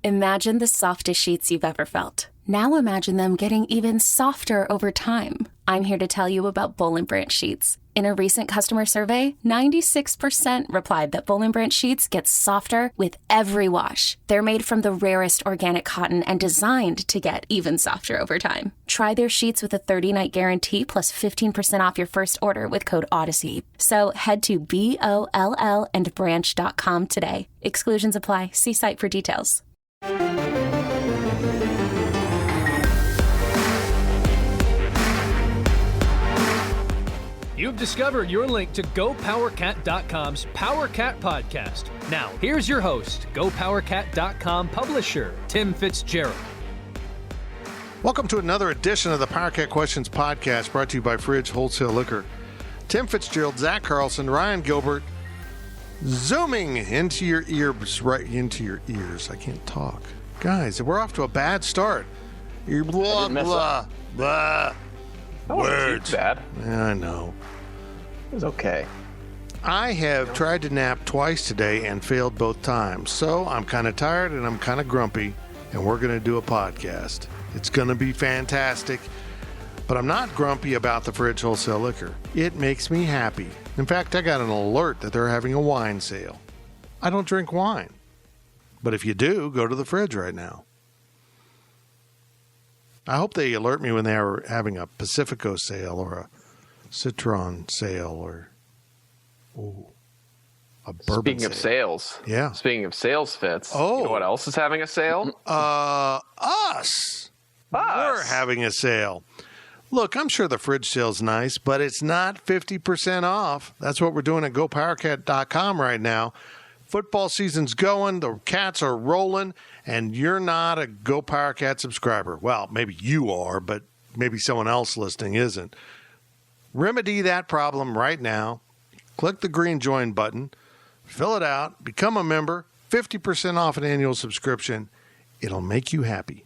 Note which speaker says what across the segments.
Speaker 1: Imagine the softest sheets you've ever felt. Now imagine them getting even softer over time. I'm here to tell you about Boll & Branch sheets. In a recent customer survey, 96% replied that Boll & Branch sheets get softer with every wash. They're made from the rarest organic cotton and designed to get even softer over time. Try their sheets with a 30-night guarantee plus 15% off your first order with code Odyssey. So head to BOLLandbranch.com today. Exclusions apply. See site for details.
Speaker 2: You've discovered your link to GoPowerCat.com's PowerCat podcast. Now, here's your host, GoPowerCat.com publisher, Tim Fitzgerald.
Speaker 3: Welcome to another edition of the PowerCat Questions podcast, brought to you by Fridge Wholesale Liquor. Tim Fitzgerald, Zach Carlson, Ryan Gilbert, zooming into your ears, right into your ears. I can't talk. Guys, we're off to a bad start. Blah, blah, blah. Words.
Speaker 4: Bad.
Speaker 3: Yeah, I know.
Speaker 4: It was okay.
Speaker 3: I have tried to nap twice today and failed both times. So I'm kind of tired and I'm kind of grumpy, and we're going to do a podcast. It's going to be fantastic. But I'm not grumpy about the Fridge Wholesale Liquor. It makes me happy. In fact, I got an alert that they're having a wine sale. I don't drink wine. But if you do, go to the fridge right now. I hope they alert me when they are having a Pacifico sale or a Citron sale or a bourbon
Speaker 4: Speaking of sales.
Speaker 3: Yeah.
Speaker 4: Speaking of sales, Fitz.
Speaker 3: Oh.
Speaker 4: You know what else is having a sale?
Speaker 3: Us. We're having a sale. Look, I'm sure the fridge sale's nice, but it's not 50% off. That's what we're doing at GoPowerCat.com right now. Football season's going, the cats are rolling, and you're not a Go Power Cat subscriber. Well, maybe you are, but maybe someone else listening isn't. Remedy that problem right now. Click the green join button, fill it out, become a member, 50% off an annual subscription. It'll make you happy.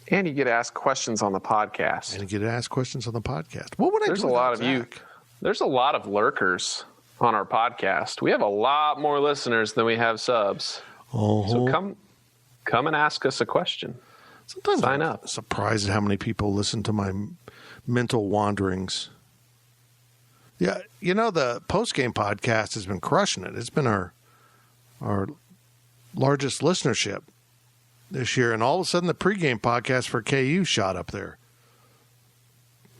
Speaker 4: And you get to ask questions on the podcast.
Speaker 3: And you get to ask questions on the podcast. What would I
Speaker 4: There's
Speaker 3: do
Speaker 4: a lot
Speaker 3: without
Speaker 4: of you.
Speaker 3: Zach?
Speaker 4: There's a lot of lurkers on our podcast. We have a lot more listeners than we have subs. So come and ask us a question.
Speaker 3: Sometimes
Speaker 4: Sign
Speaker 3: I'm
Speaker 4: up.
Speaker 3: surprised at how many people listen to my mental wanderings. Yeah, you know, the post-game podcast has been crushing it. It's been our largest listenership this year, and all of a sudden the pregame podcast for KU shot up there.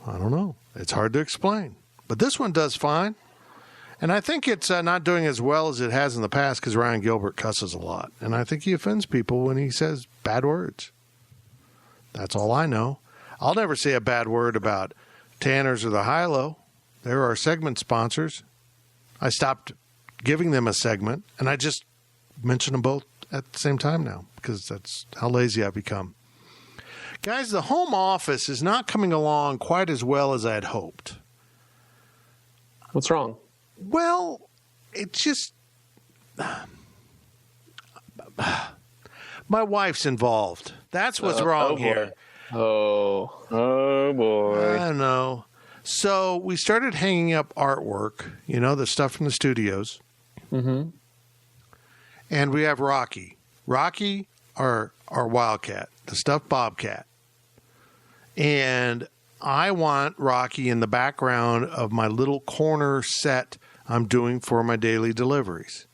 Speaker 3: I don't know. It's hard to explain. But this one does fine. And I think it's not doing as well as it has in the past because Ryan Gilbert cusses a lot. And I think he offends people when he says bad words. That's all I know. I'll never say a bad word about Tanner's or the Hilo. They're our segment sponsors. I stopped giving them a segment, and I just mention them both at the same time now because that's how lazy I've become. Guys, the home office is not coming along quite as well as I had hoped.
Speaker 4: What's wrong?
Speaker 3: Well, it just... my wife's involved. That's what's wrong here.
Speaker 4: Oh, boy.
Speaker 3: I know. So we started hanging up artwork, you know, the stuff from the studios.
Speaker 4: Mm-hmm.
Speaker 3: And we have Rocky. Rocky, our wildcat, the stuffed bobcat. And I want Rocky in the background of my little corner set I'm doing for my daily deliveries.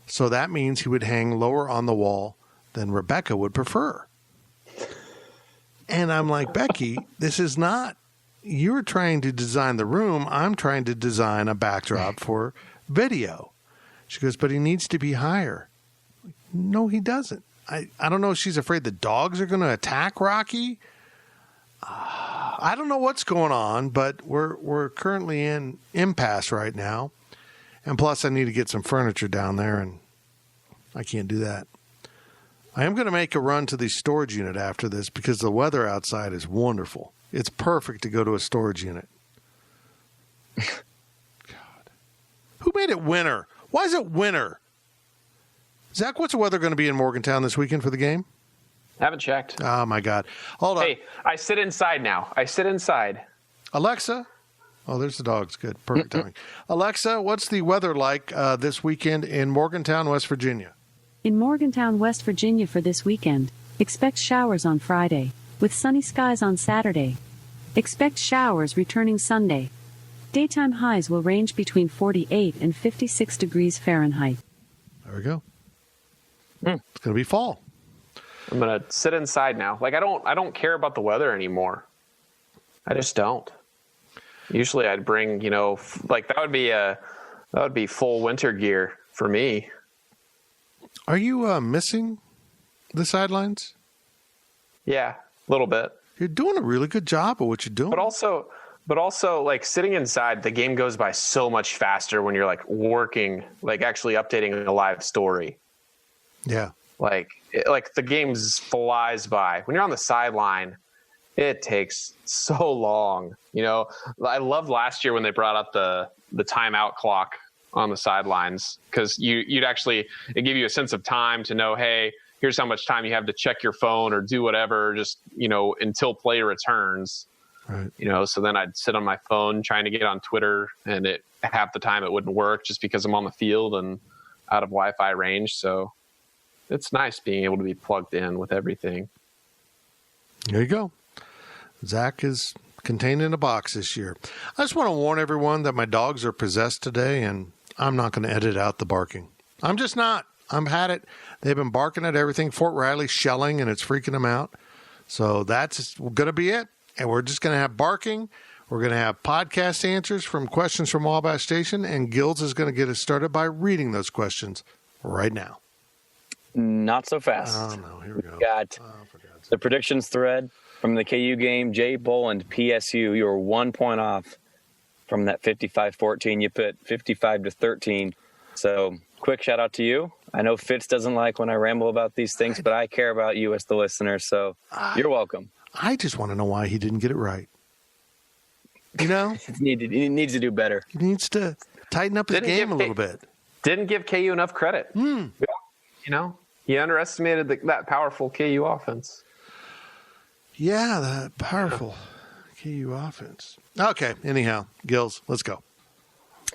Speaker 3: So that means he would hang lower on the wall than Rebecca would prefer. And I'm like, Becky, this is not, you're trying to design the room. I'm trying to design a backdrop for video. She goes, but he needs to be higher. No, he doesn't. I don't know if she's afraid the dogs are going to attack Rocky. I don't know what's going on, but we're currently in impasse right now. And plus, I need to get some furniture down there, and I can't do that. I am going to make a run to the storage unit after this because the weather outside is wonderful. It's perfect to go to a storage unit. God. Who made it winter? Why is it winter? Zach, what's the weather going to be in Morgantown this weekend for the game?
Speaker 4: Haven't checked.
Speaker 3: Oh, my God. Hold on.
Speaker 4: Hey, I sit inside now.
Speaker 3: Alexa. Oh, there's the dogs. Good. Perfect timing. Alexa, what's the weather like this weekend in Morgantown, West Virginia?
Speaker 5: In Morgantown, West Virginia for this weekend, expect showers on Friday, with sunny skies on Saturday. Expect showers returning Sunday. Daytime highs will range between 48 and 56 degrees Fahrenheit.
Speaker 3: There we go. It's going to be fall.
Speaker 4: I'm going to sit inside now. Like, I don't care about the weather anymore. I just don't. Usually I'd bring, like that would be full winter gear for me.
Speaker 3: Are you missing the sidelines?
Speaker 4: Yeah, a little bit.
Speaker 3: You're doing a really good job of what you're doing.
Speaker 4: But also like sitting inside, the game goes by so much faster when you're like working, like actually updating a live story.
Speaker 3: Yeah.
Speaker 4: Like the game flies by. When you're on the sideline, it takes so long. I loved last year when they brought out the timeout clock on the sidelines, because it give you a sense of time to know, hey, here's how much time you have to check your phone or do whatever, just, until play returns.
Speaker 3: Right.
Speaker 4: So then I'd sit on my phone trying to get on Twitter, and half the time it wouldn't work just because I'm on the field and out of Wi-Fi range. So it's nice being able to be plugged in with everything.
Speaker 3: There you go. Zach is contained in a box this year. I just want to warn everyone that my dogs are possessed today, and I'm not going to edit out the barking. I'm just not. I've had it. They've been barking at everything. Fort Riley's shelling, and it's freaking them out. So that's going to be it. And we're just going to have barking. We're going to have podcast answers from questions from Wabash Station, and Gills is going to get us started by reading those questions right now.
Speaker 6: Not so fast.
Speaker 3: Oh, no. Here we go.
Speaker 6: Got the predictions thread from the KU game. Jay Boland, PSU, you were 1 point off from that 55-14. You put 55-13. So quick shout out to you. I know Fitz doesn't like when I ramble about these things, but I care about you as the listener, so you're welcome.
Speaker 3: I just want to know why he didn't get it right. He
Speaker 6: needs to do better.
Speaker 3: He needs to tighten up his game a little bit.
Speaker 4: Didn't give KU enough credit. He underestimated that powerful KU offense.
Speaker 3: Yeah, the powerful KU offense. Okay, anyhow, Gills, let's go.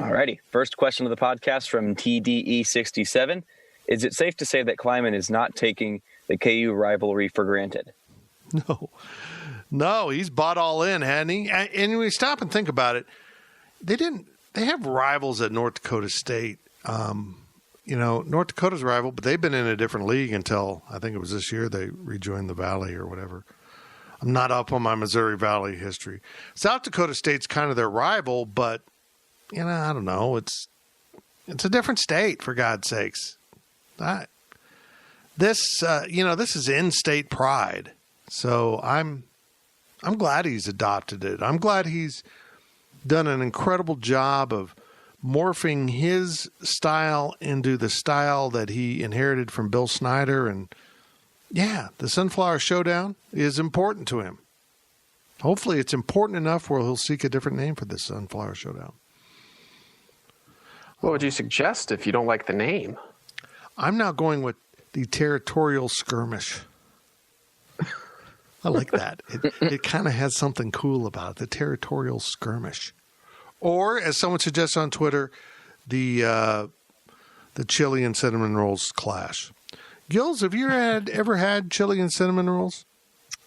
Speaker 6: All righty. First question of the podcast from TDE67. Is it safe to say that Kleiman is not taking the KU rivalry for granted?
Speaker 3: No, he's bought all in, hadn't he? And when we stop and think about it, they have rivals at North Dakota State. North Dakota's a rival, but they've been in a different league until I think it was this year they rejoined the Valley or whatever. I'm not up on my Missouri Valley history. South Dakota State's kind of their rival, but I don't know. It's a different state, for God's sakes. This is in-state pride. So I'm glad he's adopted it. I'm glad he's done an incredible job of morphing his style into the style that he inherited from Bill Snyder. And yeah, the Sunflower Showdown is important to him. Hopefully it's important enough where he'll seek a different name for this Sunflower Showdown.
Speaker 4: What would you suggest if you don't like the name?
Speaker 3: I'm now going with the Territorial Skirmish. I like that. It kind of has something cool about it, the Territorial Skirmish. Or, as someone suggests on Twitter, the chili and cinnamon rolls clash. Gills, have you ever had chili and cinnamon rolls?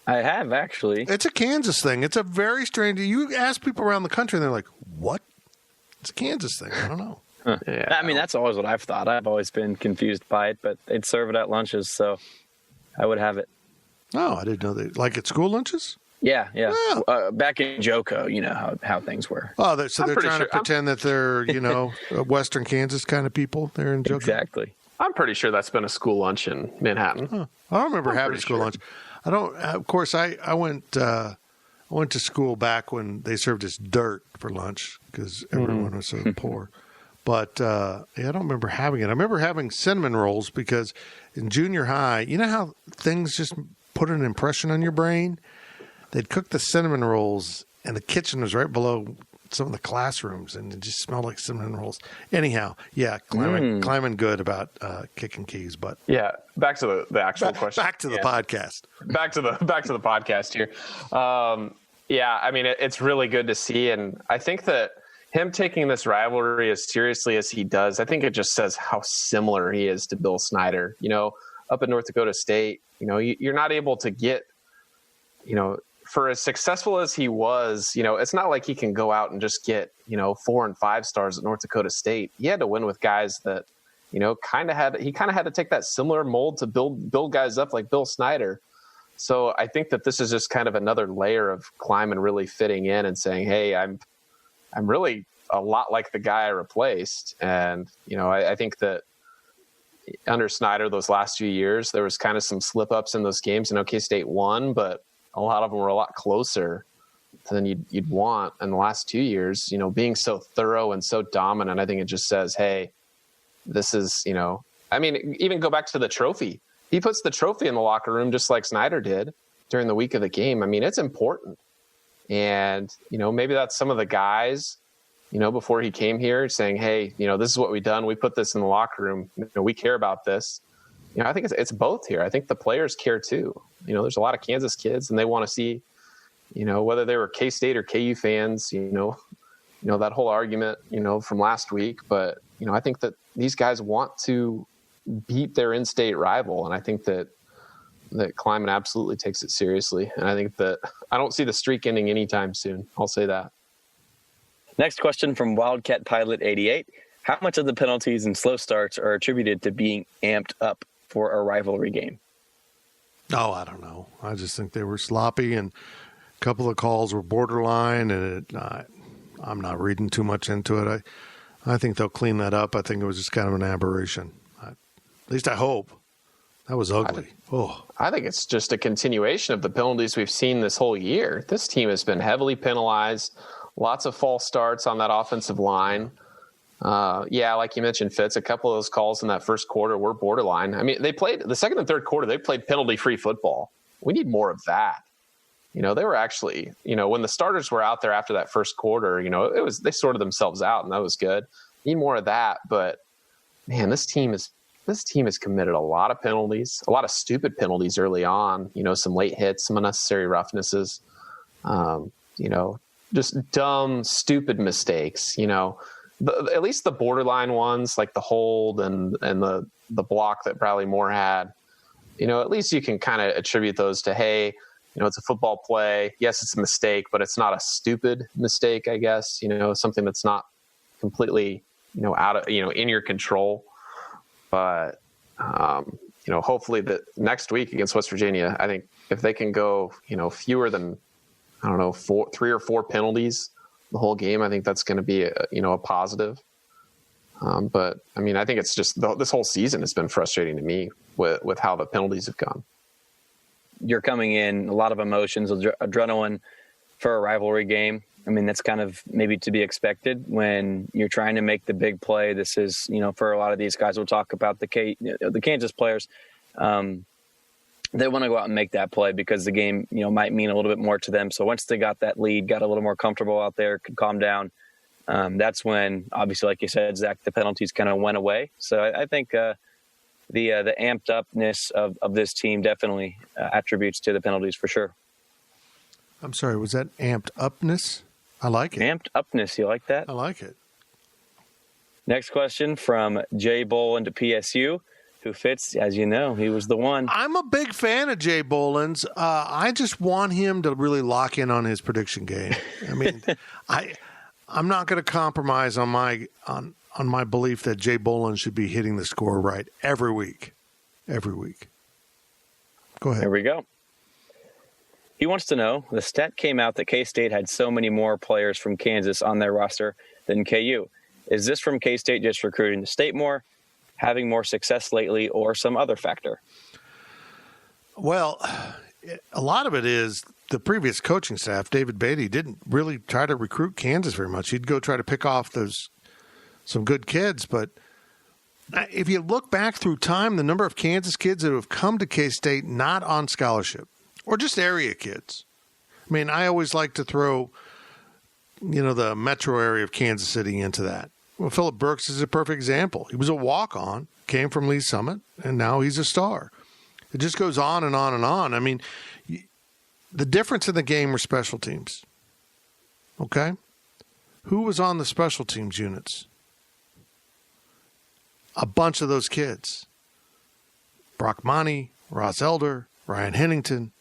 Speaker 6: I have, actually.
Speaker 3: It's a Kansas thing. It's a very strange. You ask people around the country, and they're like, what? It's a Kansas thing. I don't know.
Speaker 6: Huh. Yeah. I mean, that's always what I've thought. I've always been confused by it, but they'd serve it at lunches, so I would have it.
Speaker 3: Oh, I didn't know that. Like at school lunches?
Speaker 6: Yeah. Back in JoCo, you know how things were.
Speaker 3: Oh, so they're trying to pretend that they're, Western Kansas kind of people there in JoCo?
Speaker 6: Exactly.
Speaker 4: I'm pretty sure that's been a school lunch in Manhattan.
Speaker 3: Huh. I don't remember having a school lunch. I don't. Of course, I went to school back when they served us dirt for lunch because everyone was so poor. But I don't remember having it. I remember having cinnamon rolls because in junior high, you know how things just put an impression on your brain? They'd cook the cinnamon rolls, and the kitchen was right below some of the classrooms, and it just smelled like cinnamon rolls. Anyhow, yeah, climbing good about kicking keys, but
Speaker 4: yeah. Back to the actual question.
Speaker 3: Back to the podcast.
Speaker 4: Back to the podcast here. Yeah, I mean it's really good to see, and I think that him taking this rivalry as seriously as he does, I think it just says how similar he is to Bill Snyder. Up at North Dakota State, you're not able to get, for as successful as he was, it's not like he can go out and just get, 4 and 5 stars at North Dakota State. He had to win with guys that, he kind of had to take that similar mold to build guys up like Bill Snyder. So I think that this is just kind of another layer of Klieman really fitting in and saying, hey, I'm really a lot like the guy I replaced. And, I think that under Snyder those last few years, there was kind of some slip ups in those games. K-State won, but a lot of them were a lot closer than you'd want. In the last 2 years, being so thorough and so dominant, I think it just says, hey, this is, even go back to the trophy. He puts the trophy in the locker room just like Snyder did during the week of the game. It's important. And, maybe that's some of the guys, before he came here saying, hey, this is what we've done. We put this in the locker room. We care about this. I think it's both here. I think the players care too. There's a lot of Kansas kids and they want to see, whether they were K-State or KU fans, that whole argument, from last week. But, I think that these guys want to beat their in-state rival. And I think that Klieman absolutely takes it seriously. And I think that I don't see the streak ending anytime soon. I'll say that.
Speaker 6: Next question from Wildcat Pilot 88. How much of the penalties and slow starts are attributed to being amped up for a rivalry game?
Speaker 3: Oh, I don't know. I just think they were sloppy and a couple of calls were borderline, and I'm not reading too much into it. I think they'll clean that up. I think it was just kind of an aberration. At least I hope. That was ugly.
Speaker 4: I think it's just a continuation of the penalties we've seen this whole year. This team has been heavily penalized. Lots of false starts on that offensive line. Like you mentioned, Fitz, a couple of those calls in that first quarter were borderline. They played the second and third quarter. They played penalty-free football. We need more of that. They were actually, when the starters were out there after that first quarter, they sorted themselves out, and that was good. Need more of that. But man, this team has committed a lot of penalties, a lot of stupid penalties early on. Some late hits, some unnecessary roughnesses. Just dumb, stupid mistakes. At least the borderline ones, like the hold and the block that Bradley Moore had, at least you can kind of attribute those to, hey, it's a football play. Yes, it's a mistake, but it's not a stupid mistake, I guess, something that's not completely, out of, in your control. But, hopefully the next week against West Virginia, I think if they can go, fewer than, 3 or 4 penalties the whole game, I think that's going to be a positive. But I think it's just this whole season has been frustrating to me with how the penalties have gone.
Speaker 6: You're coming in a lot of emotions, adrenaline for a rivalry game. That's kind of maybe to be expected when you're trying to make the big play. This is, for a lot of these guys, we'll talk about the Kansas players. They want to go out and make that play because the game, might mean a little bit more to them. So once they got that lead, got a little more comfortable out there, could calm down, that's when, obviously, like you said, Zach, the penalties kind of went away. So I think the amped upness of this team definitely attributes to the penalties for sure.
Speaker 3: I'm sorry, was that amped upness? I like it.
Speaker 6: Amped upness, you like that?
Speaker 3: I like it.
Speaker 6: Next question from Jay Boland to PSU. Who Fitz, as you know, he was the one.
Speaker 3: I'm a big fan of Jay Boland's. I just want him to really lock in on his prediction game. I'm not going to compromise on my belief that Jay Boland should be hitting the score right every week. Every week. Go ahead.
Speaker 6: Here we go. He wants to know, the stat came out that K-State had so many more players from Kansas on their roster than KU. Is this from K-State just recruiting the state more, having more success lately, or some other factor?
Speaker 3: Well, a lot of it is the previous coaching staff. David Beatty didn't really try to recruit Kansas very much. He'd go try to pick off some good kids. But if you look back through time, the number of Kansas kids that have come to K-State not on scholarship or just area kids. I always like to throw, the metro area of Kansas City into that. Well, Phillip Brooks is a perfect example. He was a walk-on, came from Lee Summit, and now he's a star. It just goes on and on and on. The difference in the game were special teams. Okay? Who was on the special teams units? A bunch of those kids. Brock Monty, Ross Elder, Ryan Hennington.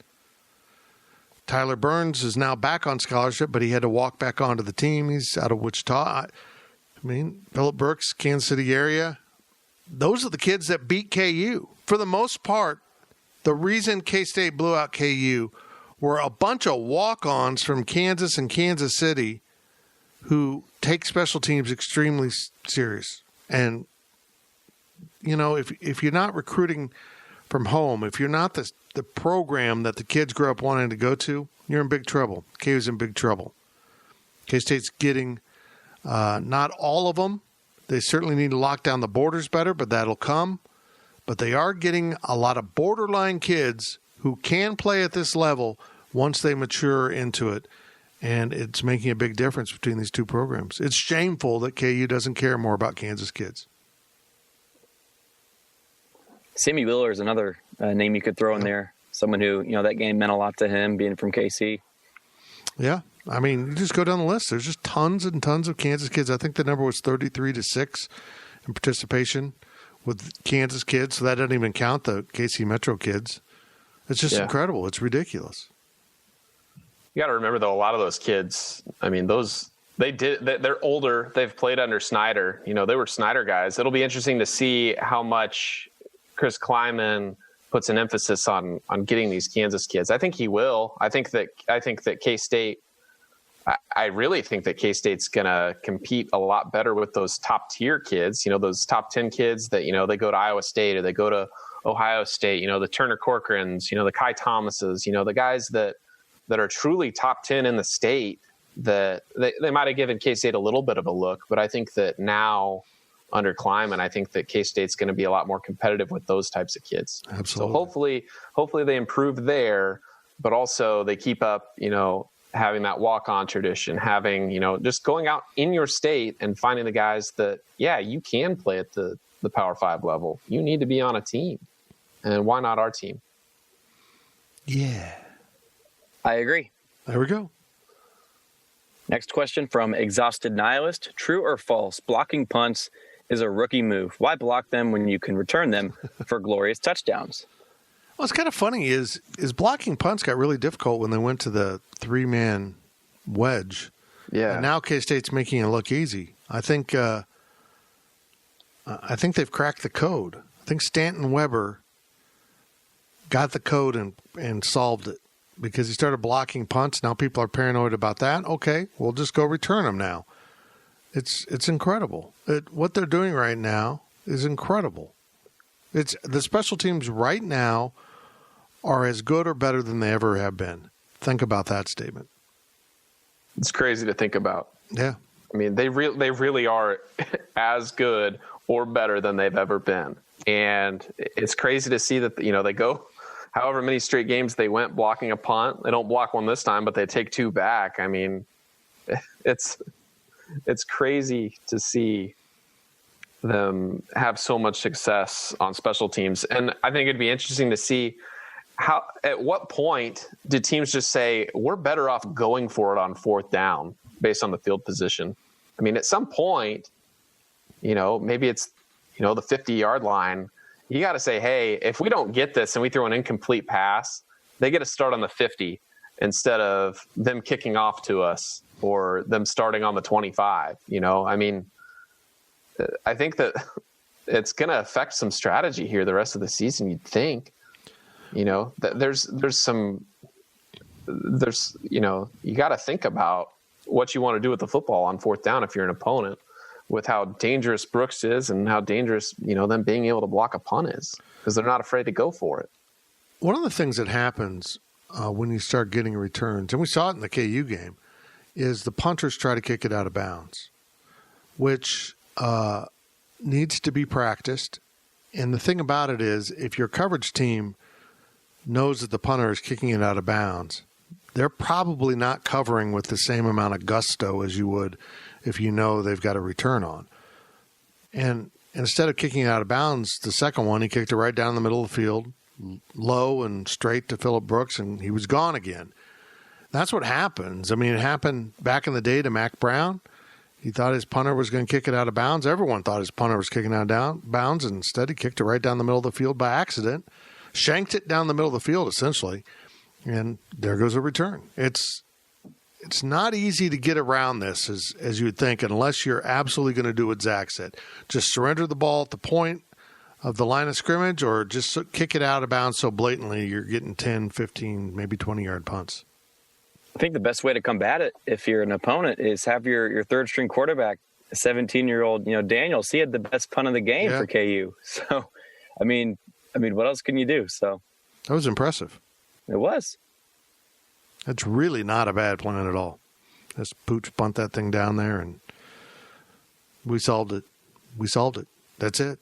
Speaker 3: Tyler Burns is now back on scholarship, but he had to walk back onto the team. He's out of Wichita. Phillip Brooks, Kansas City area. Those are the kids that beat KU. For the most part, the reason K-State blew out KU were a bunch of walk-ons from Kansas and Kansas City who take special teams extremely serious. And, if you're not recruiting from home, if you're not the program that the kids grew up wanting to go to, you're in big trouble. KU's in big trouble. K-State's getting not all of them. They certainly need to lock down the borders better, but that'll come. But they are getting a lot of borderline kids who can play at this level once they mature into it. And it's making a big difference between these two programs. It's shameful that KU doesn't care more about Kansas kids.
Speaker 6: Sammy Wheeler is another name you could throw in there. Someone who, that game meant a lot to him, being from KC. Yeah.
Speaker 3: You just go down the list. There's just tons and tons of Kansas kids. I think the number was 33-6 in participation with Kansas kids. So that doesn't even count the KC Metro kids. It's just incredible. It's ridiculous.
Speaker 4: You got to remember, though, a lot of those kids, they're older. They've played under Snyder. They were Snyder guys. It'll be interesting to see how much Chris Kleiman puts an emphasis on getting these Kansas kids. I think he will. I think that K-State, I really think that K-State's going to compete a lot better with those top tier kids, those top 10 kids that, they go to Iowa State or they go to Ohio State, the Turner Corcorans, the Kai Thomases, the guys that are truly top 10 in the state, that they might have given K-State a little bit of a look, but I think that now under Kleiman, I think that K-State's going to be a lot more competitive with those types of kids.
Speaker 3: Absolutely.
Speaker 4: So hopefully they improve there, but also they keep up, having that walk-on tradition, having, just going out in your state and finding the guys that, you can play at the Power 5 level. You need to be on a team. And why not our team?
Speaker 3: Yeah.
Speaker 6: I agree.
Speaker 3: There we go.
Speaker 6: Next question from Exhausted Nihilist. True or false, blocking punts is a rookie move? Why block them when you can return them for glorious touchdowns?
Speaker 3: Well, it's kind of funny is blocking punts got really difficult when they went to the 3-man wedge.
Speaker 4: Yeah.
Speaker 3: And now K-State's making it look easy. I think they've cracked the code. I think Stanton Weber got the code and solved it because he started blocking punts. Now people are paranoid about that. Okay, we'll just go return them now. It's incredible. What they're doing right now is incredible. It's the special teams right now are as good or better than they ever have been. Think about that statement.
Speaker 4: It's crazy to think about.
Speaker 3: Yeah.
Speaker 4: They really are as good or better than they've ever been. And it's crazy to see that, they go however many straight games they went blocking a punt. They don't block one this time, but they take 2 back. It's crazy to see them have so much success on special teams. And I think it'd be interesting to see at what point did teams just say, we're better off going for it on 4th down based on the field position. At some point, maybe it's, the 50-yard line. You got to say, hey, if we don't get this and we throw an incomplete pass, they get to start on the 50 instead of them kicking off to us or them starting on the 25. I think that it's going to affect some strategy here the rest of the season, you'd think. There's you got to think about what you want to do with the football on 4th down if you're an opponent, with how dangerous Brooks is and how dangerous, them being able to block a punt is, because they're not afraid to go for it.
Speaker 3: One of the things that happens when you start getting returns, and we saw it in the KU game, is the punters try to kick it out of bounds, which needs to be practiced. And the thing about it is, if your coverage team knows that the punter is kicking it out of bounds, they're probably not covering with the same amount of gusto as you would if you know they've got a return on. And instead of kicking it out of bounds, the second one, he kicked it right down the middle of the field, low and straight to Phillip Brooks, and he was gone again. That's what happens. It happened back in the day to Mac Brown. He thought his punter was going to kick it out of bounds. Everyone thought his punter was kicking out of bounds, and instead he kicked it right down the middle of the field by accident. Shanked it down the middle of the field, essentially, and there goes a return. It's not easy to get around this, as you would think, unless you're absolutely going to do what Zach said. Just surrender the ball at the point of the line of scrimmage, or just kick it out of bounds so blatantly you're getting 10, 15, maybe 20-yard punts.
Speaker 6: I think the best way to combat it, if you're an opponent, is have your third-string quarterback, a 17-year-old, Daniels. He had the best punt of the game for KU. So, I mean, what else can you do? So
Speaker 3: that was impressive.
Speaker 6: It was.
Speaker 3: That's really not a bad plan at all. Just pooch punt that thing down there, and we solved it. We solved it. That's it.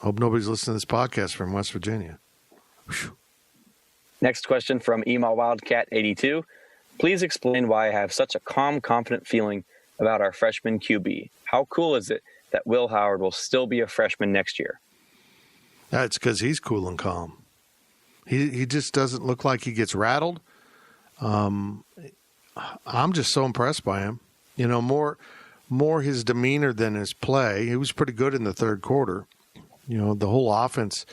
Speaker 3: Hope nobody's listening to this podcast from West Virginia. Whew.
Speaker 6: Next question from Email Wildcat 82. Please explain why I have such a calm, confident feeling about our freshman QB. How cool is it that Will Howard will still be a freshman next year?
Speaker 3: That's because he's cool and calm. He just doesn't look like he gets rattled. I'm just so impressed by him. More his demeanor than his play. He was pretty good in the third quarter. The whole offense,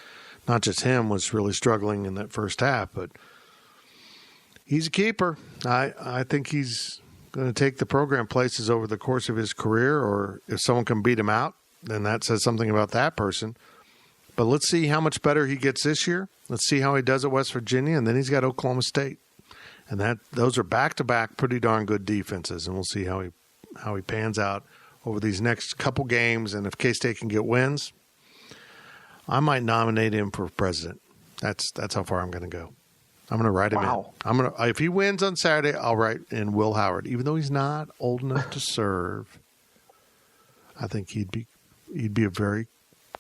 Speaker 3: not just him, was really struggling in that first half, but he's a keeper. I think he's going to take the program places over the course of his career, or if someone can beat him out, then that says something about that person. But let's see how much better he gets this year. Let's see how he does at West Virginia, and then he's got Oklahoma State. And those are back-to-back pretty darn good defenses, and we'll see how he pans out over these next couple games. And if K-State can get wins, I might nominate him for president. That's how far I'm going to go. I'm going to write him in. If he wins on Saturday, I'll write in Will Howard, even though he's not old enough to serve. I think he'd be a very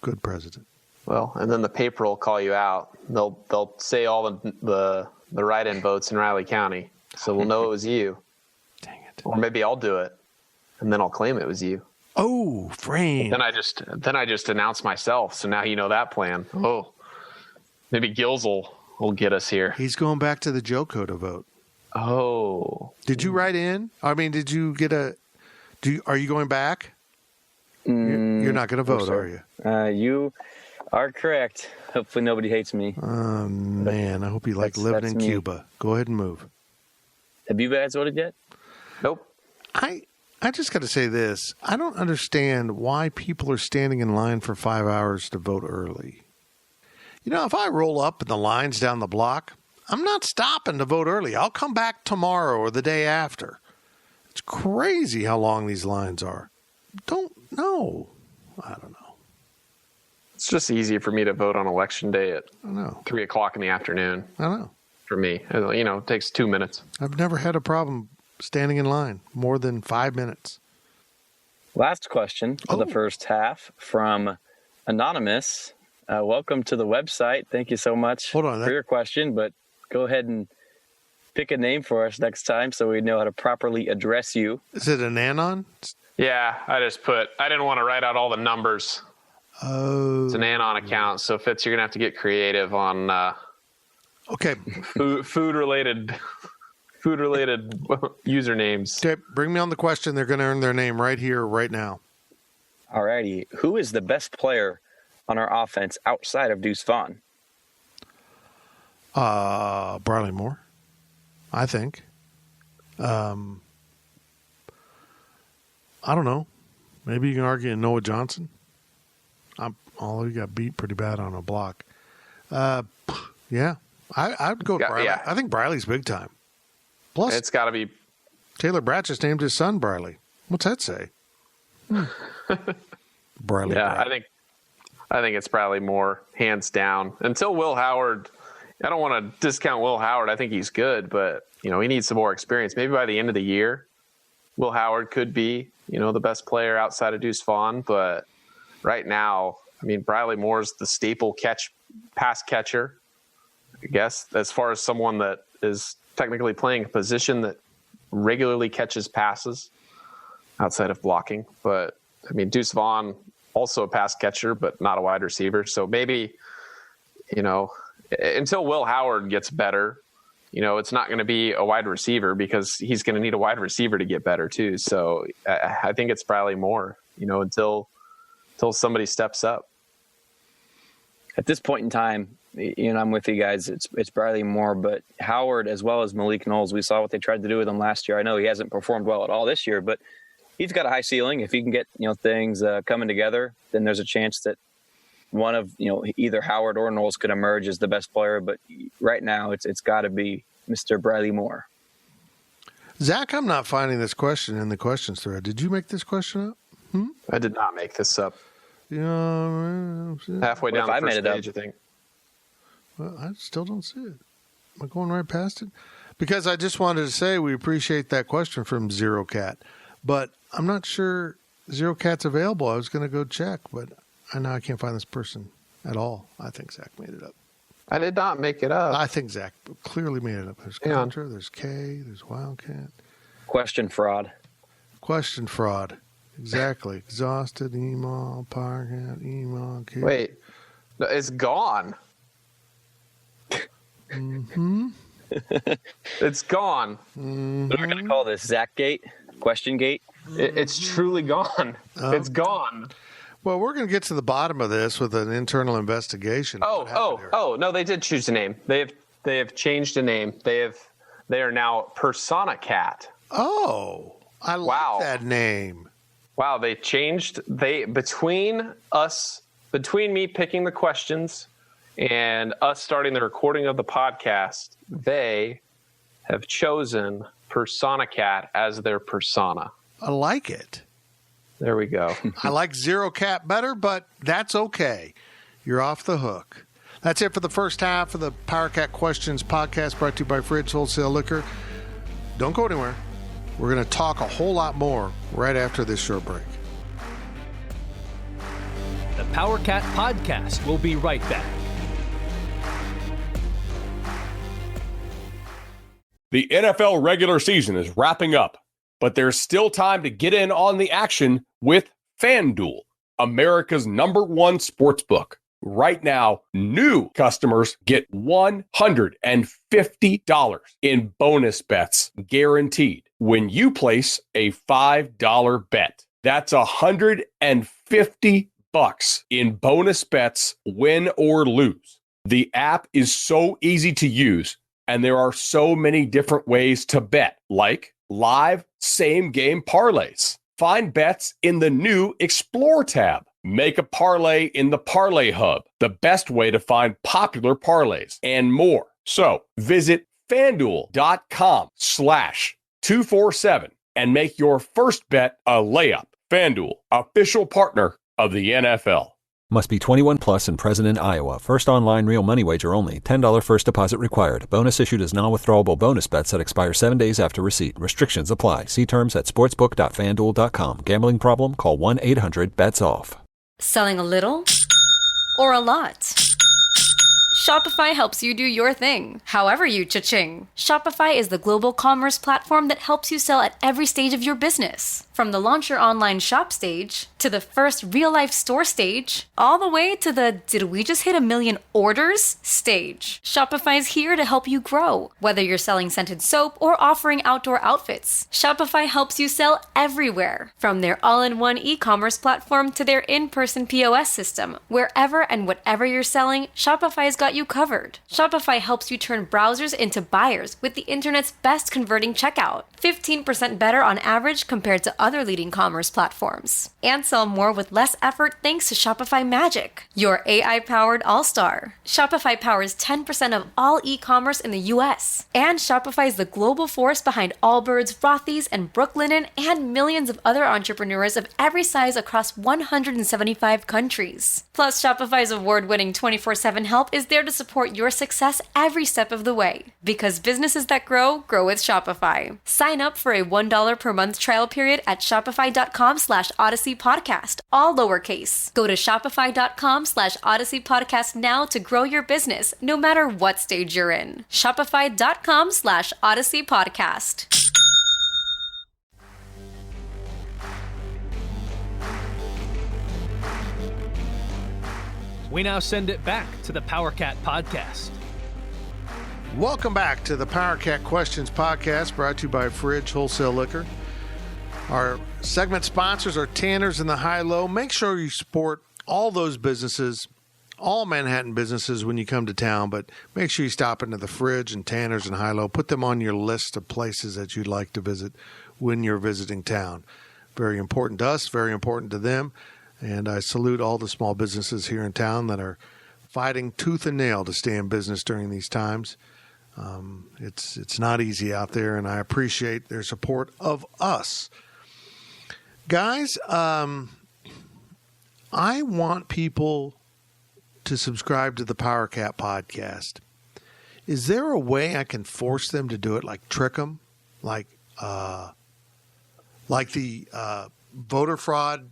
Speaker 3: good president.
Speaker 4: Well, and then the paper will call you out. They'll say all the write-in votes in Riley County, so we'll know it was you.
Speaker 3: Dang it!
Speaker 4: Or maybe I'll do it, and then I'll claim it was you.
Speaker 3: Oh, frame.
Speaker 4: Then I just announce myself. So now you know that plan. Oh, maybe Gills will get us here.
Speaker 3: He's going back to the Joko to vote.
Speaker 4: Oh,
Speaker 3: did you write in? I mean, did you get a? Are you going back? You're not going to vote, are you?
Speaker 6: You are correct. Hopefully nobody hates me.
Speaker 3: Oh, man. I hope you like living in
Speaker 6: me.
Speaker 3: Cuba. Go ahead and move.
Speaker 6: Have you guys voted yet?
Speaker 4: Nope.
Speaker 3: I just got to say this. I don't understand why people are standing in line for 5 hours to vote early. If I roll up and the line's down the block, I'm not stopping to vote early. I'll come back tomorrow or the day after. It's crazy how long these lines are. Don't know. I don't know.
Speaker 4: It's just easier for me to vote on election day at
Speaker 3: I know.
Speaker 4: 3 o'clock in the afternoon.
Speaker 3: I know.
Speaker 4: For me, it takes 2 minutes.
Speaker 3: I've never had a problem standing in line more than 5 minutes.
Speaker 6: Last question of the first half from Anonymous. Welcome to the website. Thank you so much for your question, but go ahead and pick a name for us next time so we know how to properly address you.
Speaker 3: Is it an anon?
Speaker 4: Yeah, I didn't want to write out all the numbers.
Speaker 3: Oh.
Speaker 4: It's an anon account, so Fitz, you're going to have to get creative on
Speaker 3: okay.
Speaker 4: food-related usernames.
Speaker 3: Okay, bring me on the question. They're going to earn their name right here, right now.
Speaker 6: All righty. Who is the best player on our offense outside of Deuce Vaughn?
Speaker 3: Briley Moore, I think. I don't know. Maybe you can argue Noah Johnson. Although he got beat pretty bad on a block. Yeah. I'd go with Briley.
Speaker 4: Yeah.
Speaker 3: I think Briley's big time. Plus,
Speaker 4: It's got to be
Speaker 3: Taylor Bratt just named his son Briley. What's that say? Briley.
Speaker 4: Yeah,
Speaker 3: Bratt.
Speaker 4: I think it's probably more hands down. Until Will Howard, I don't want to discount Will Howard. I think he's good, but he needs some more experience. Maybe by the end of the year, Will Howard could be, the best player outside of Deuce Vaughn. But right now, Briley Moore's the staple pass catcher, I guess, as far as someone that is technically playing a position that regularly catches passes outside of blocking. But Deuce Vaughn, also a pass catcher, but not a wide receiver. So maybe, until Will Howard gets better it's not going to be a wide receiver because he's going to need a wide receiver to get better too. So I think it's Bradley Moore, until somebody steps up.
Speaker 6: At this point in time, I'm with you guys. It's Bradley Moore, but Howard as well as Malik Knowles, we saw what they tried to do with him last year. I know he hasn't performed well at all this year, but he's got a high ceiling. If he can get, things coming together, then there's a chance that one of, either Howard or Knowles could emerge as the best player. But right now it's got to be Mr. Bradley Moore.
Speaker 3: Zach, I'm not finding this question in the questions thread. Did you make this question up?
Speaker 4: I did not make this up. Halfway down the first page, I think.
Speaker 3: Well, I still don't see it. Am I going right past it? Because I just wanted to say we appreciate that question from Zero Cat. But I'm not sure Zero Cat's available. I was going to go check, but I know I can't find this person at all. I think Zach made it up.
Speaker 4: I did not make it up.
Speaker 3: I think Zach clearly made it up. There's Contra, there's K, there's Wildcat.
Speaker 6: Question fraud.
Speaker 3: Exactly. Exhausted, emo, Powercat, emo, K.
Speaker 4: Wait. No, it's gone. It's gone.
Speaker 6: What are we going to call this? Zach Gate? Question Gate?
Speaker 4: It's truly gone. It's gone.
Speaker 3: Well, we're going to get to the bottom of this with an internal investigation.
Speaker 4: No, they did choose a name. They have changed a name. They are now Persona Cat.
Speaker 3: Oh, I like that name.
Speaker 4: Wow, they changed. Between me picking the questions and us starting the recording of the podcast, they have chosen Persona Cat as their persona.
Speaker 3: I like it.
Speaker 4: There we go.
Speaker 3: I like Zero Cat better, but that's okay. You're off the hook. That's it for the first half of the PowerCat Questions podcast brought to you by Fridge Wholesale Liquor. Don't go anywhere. We're going to talk a whole lot more right after this short break.
Speaker 2: The PowerCat Podcast will be right back.
Speaker 7: The NFL regular season is wrapping up, but there's still time to get in on the action with FanDuel, America's #1 sportsbook. Right now, new customers get $150 in bonus bets guaranteed when you place a $5 bet. That's $150 in bonus bets, win or lose. The app is so easy to use, and there are so many different ways to bet, like live same-game parlays. Find bets in the new Explore tab. Make a parlay in the Parlay Hub, the best way to find popular parlays, and more. So visit FanDuel.com/247 and make your first bet a layup. FanDuel, official partner of the NFL.
Speaker 8: Must be 21 plus and present in Iowa. First online real money wager only. $10 first deposit required. Bonus issued as non-withdrawable bonus bets that expire 7 days after receipt. Restrictions apply. See terms at sportsbook.fanduel.com. Gambling problem? Call 1-800-BETS-OFF.
Speaker 9: Selling a little or a lot? Shopify helps you do your thing, however you cha-ching. Shopify is the global commerce platform that helps you sell at every stage of your business. From the launch your online shop stage, to the first real-life store stage, all the way to the did we just hit 1 million orders stage. Shopify's here to help you grow. Whether you're selling scented soap or offering outdoor outfits, Shopify helps you sell everywhere. From their all-in-one e-commerce platform to their in-person POS system, wherever and whatever you're selling, Shopify's got you covered. Shopify helps you turn browsers into buyers with the internet's best converting checkout. 15% better on average compared to other leading commerce platforms. And sell more with less effort thanks to Shopify Magic, your AI-powered all-star. Shopify powers 10% of all e-commerce in the US. And Shopify is the global force behind Allbirds, Rothy's, and Brooklinen, and millions of other entrepreneurs of every size across 175 countries. Plus, Shopify's award-winning 24/7 help is there to support your success every step of the way. Because businesses that grow, grow with Shopify. Sign up for a $1 per month trial period at shopify.com/Odyssey Podcast, all lowercase. Go to shopify.com/Odyssey Podcast now to grow your business, no matter what stage you're in. Shopify.com/Odyssey Podcast.
Speaker 2: We now send it back to the PowerCat Podcast.
Speaker 3: Welcome back to the Power Cat Questions podcast, brought to you by Fridge Wholesale Liquor. Our segment sponsors are Tanner's and the High-Low. Make sure you support all those businesses, all Manhattan businesses when you come to town, but make sure you stop into the Fridge and Tanner's and High-Low. Put them on your list of places that you'd like to visit when you're visiting town. Very important to us, very important to them, and I salute all the small businesses here in town that are fighting tooth and nail to stay in business during these times. It's not easy out there, and I appreciate their support of us. Guys, I want people to subscribe to the Power Cat podcast. Is there a way I can force them to do it, like trick them? Like the voter fraud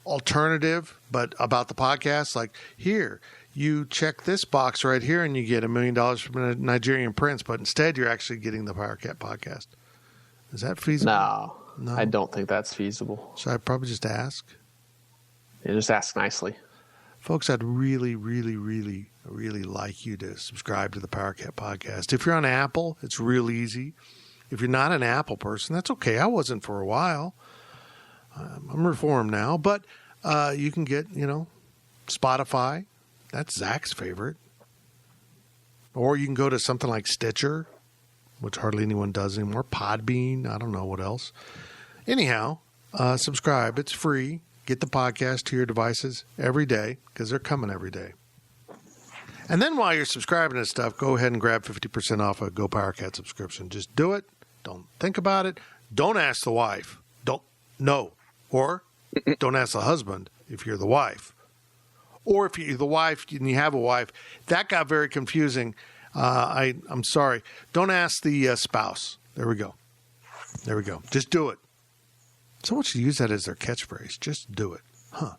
Speaker 3: alternative, but about the podcast? Like, here, you check this box right here and you get $1 million from a Nigerian prince, but instead you're actually getting the Power Cat podcast. Is that feasible?
Speaker 4: No, I don't think that's feasible.
Speaker 3: Should I probably just ask?
Speaker 4: Yeah, just ask nicely.
Speaker 3: Folks, I'd really, really, really, really like you to subscribe to the Power Cat podcast. If you're on Apple, it's real easy. If you're not an Apple person, that's okay. I wasn't for a while. I'm reformed now, but you can get, Spotify. That's Zach's favorite. Or you can go to something like Stitcher, which hardly anyone does anymore. Podbean. I don't know what else. Anyhow, subscribe. It's free. Get the podcast to your devices every day because they're coming every day. And then while you're subscribing to stuff, go ahead and grab 50% off a Go Power Cat subscription. Just do it. Don't think about it. Don't ask the wife. No. Or don't ask the husband if you're the wife. Or if you're the wife and you have a wife. That got very confusing. I'm sorry. Don't ask the spouse. There we go. Just do it. Someone should use that as their catchphrase. Just do it. Huh.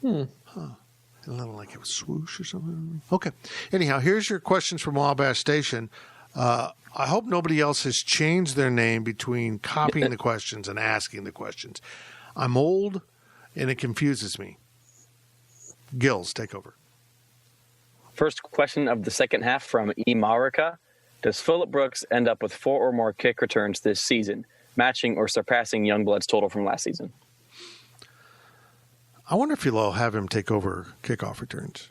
Speaker 3: A little like it was swoosh or something. Okay. Anyhow, here's your questions from Wabash Station. I hope nobody else has changed their name between copying the questions and asking the questions. I'm old, and it confuses me. Gills, take over.
Speaker 6: First question of the second half from E. Marika. Does Phillip Brooks end up with 4 or more kick returns this season, matching or surpassing Youngblood's total from last season?
Speaker 3: I wonder if you'll have him take over kickoff returns.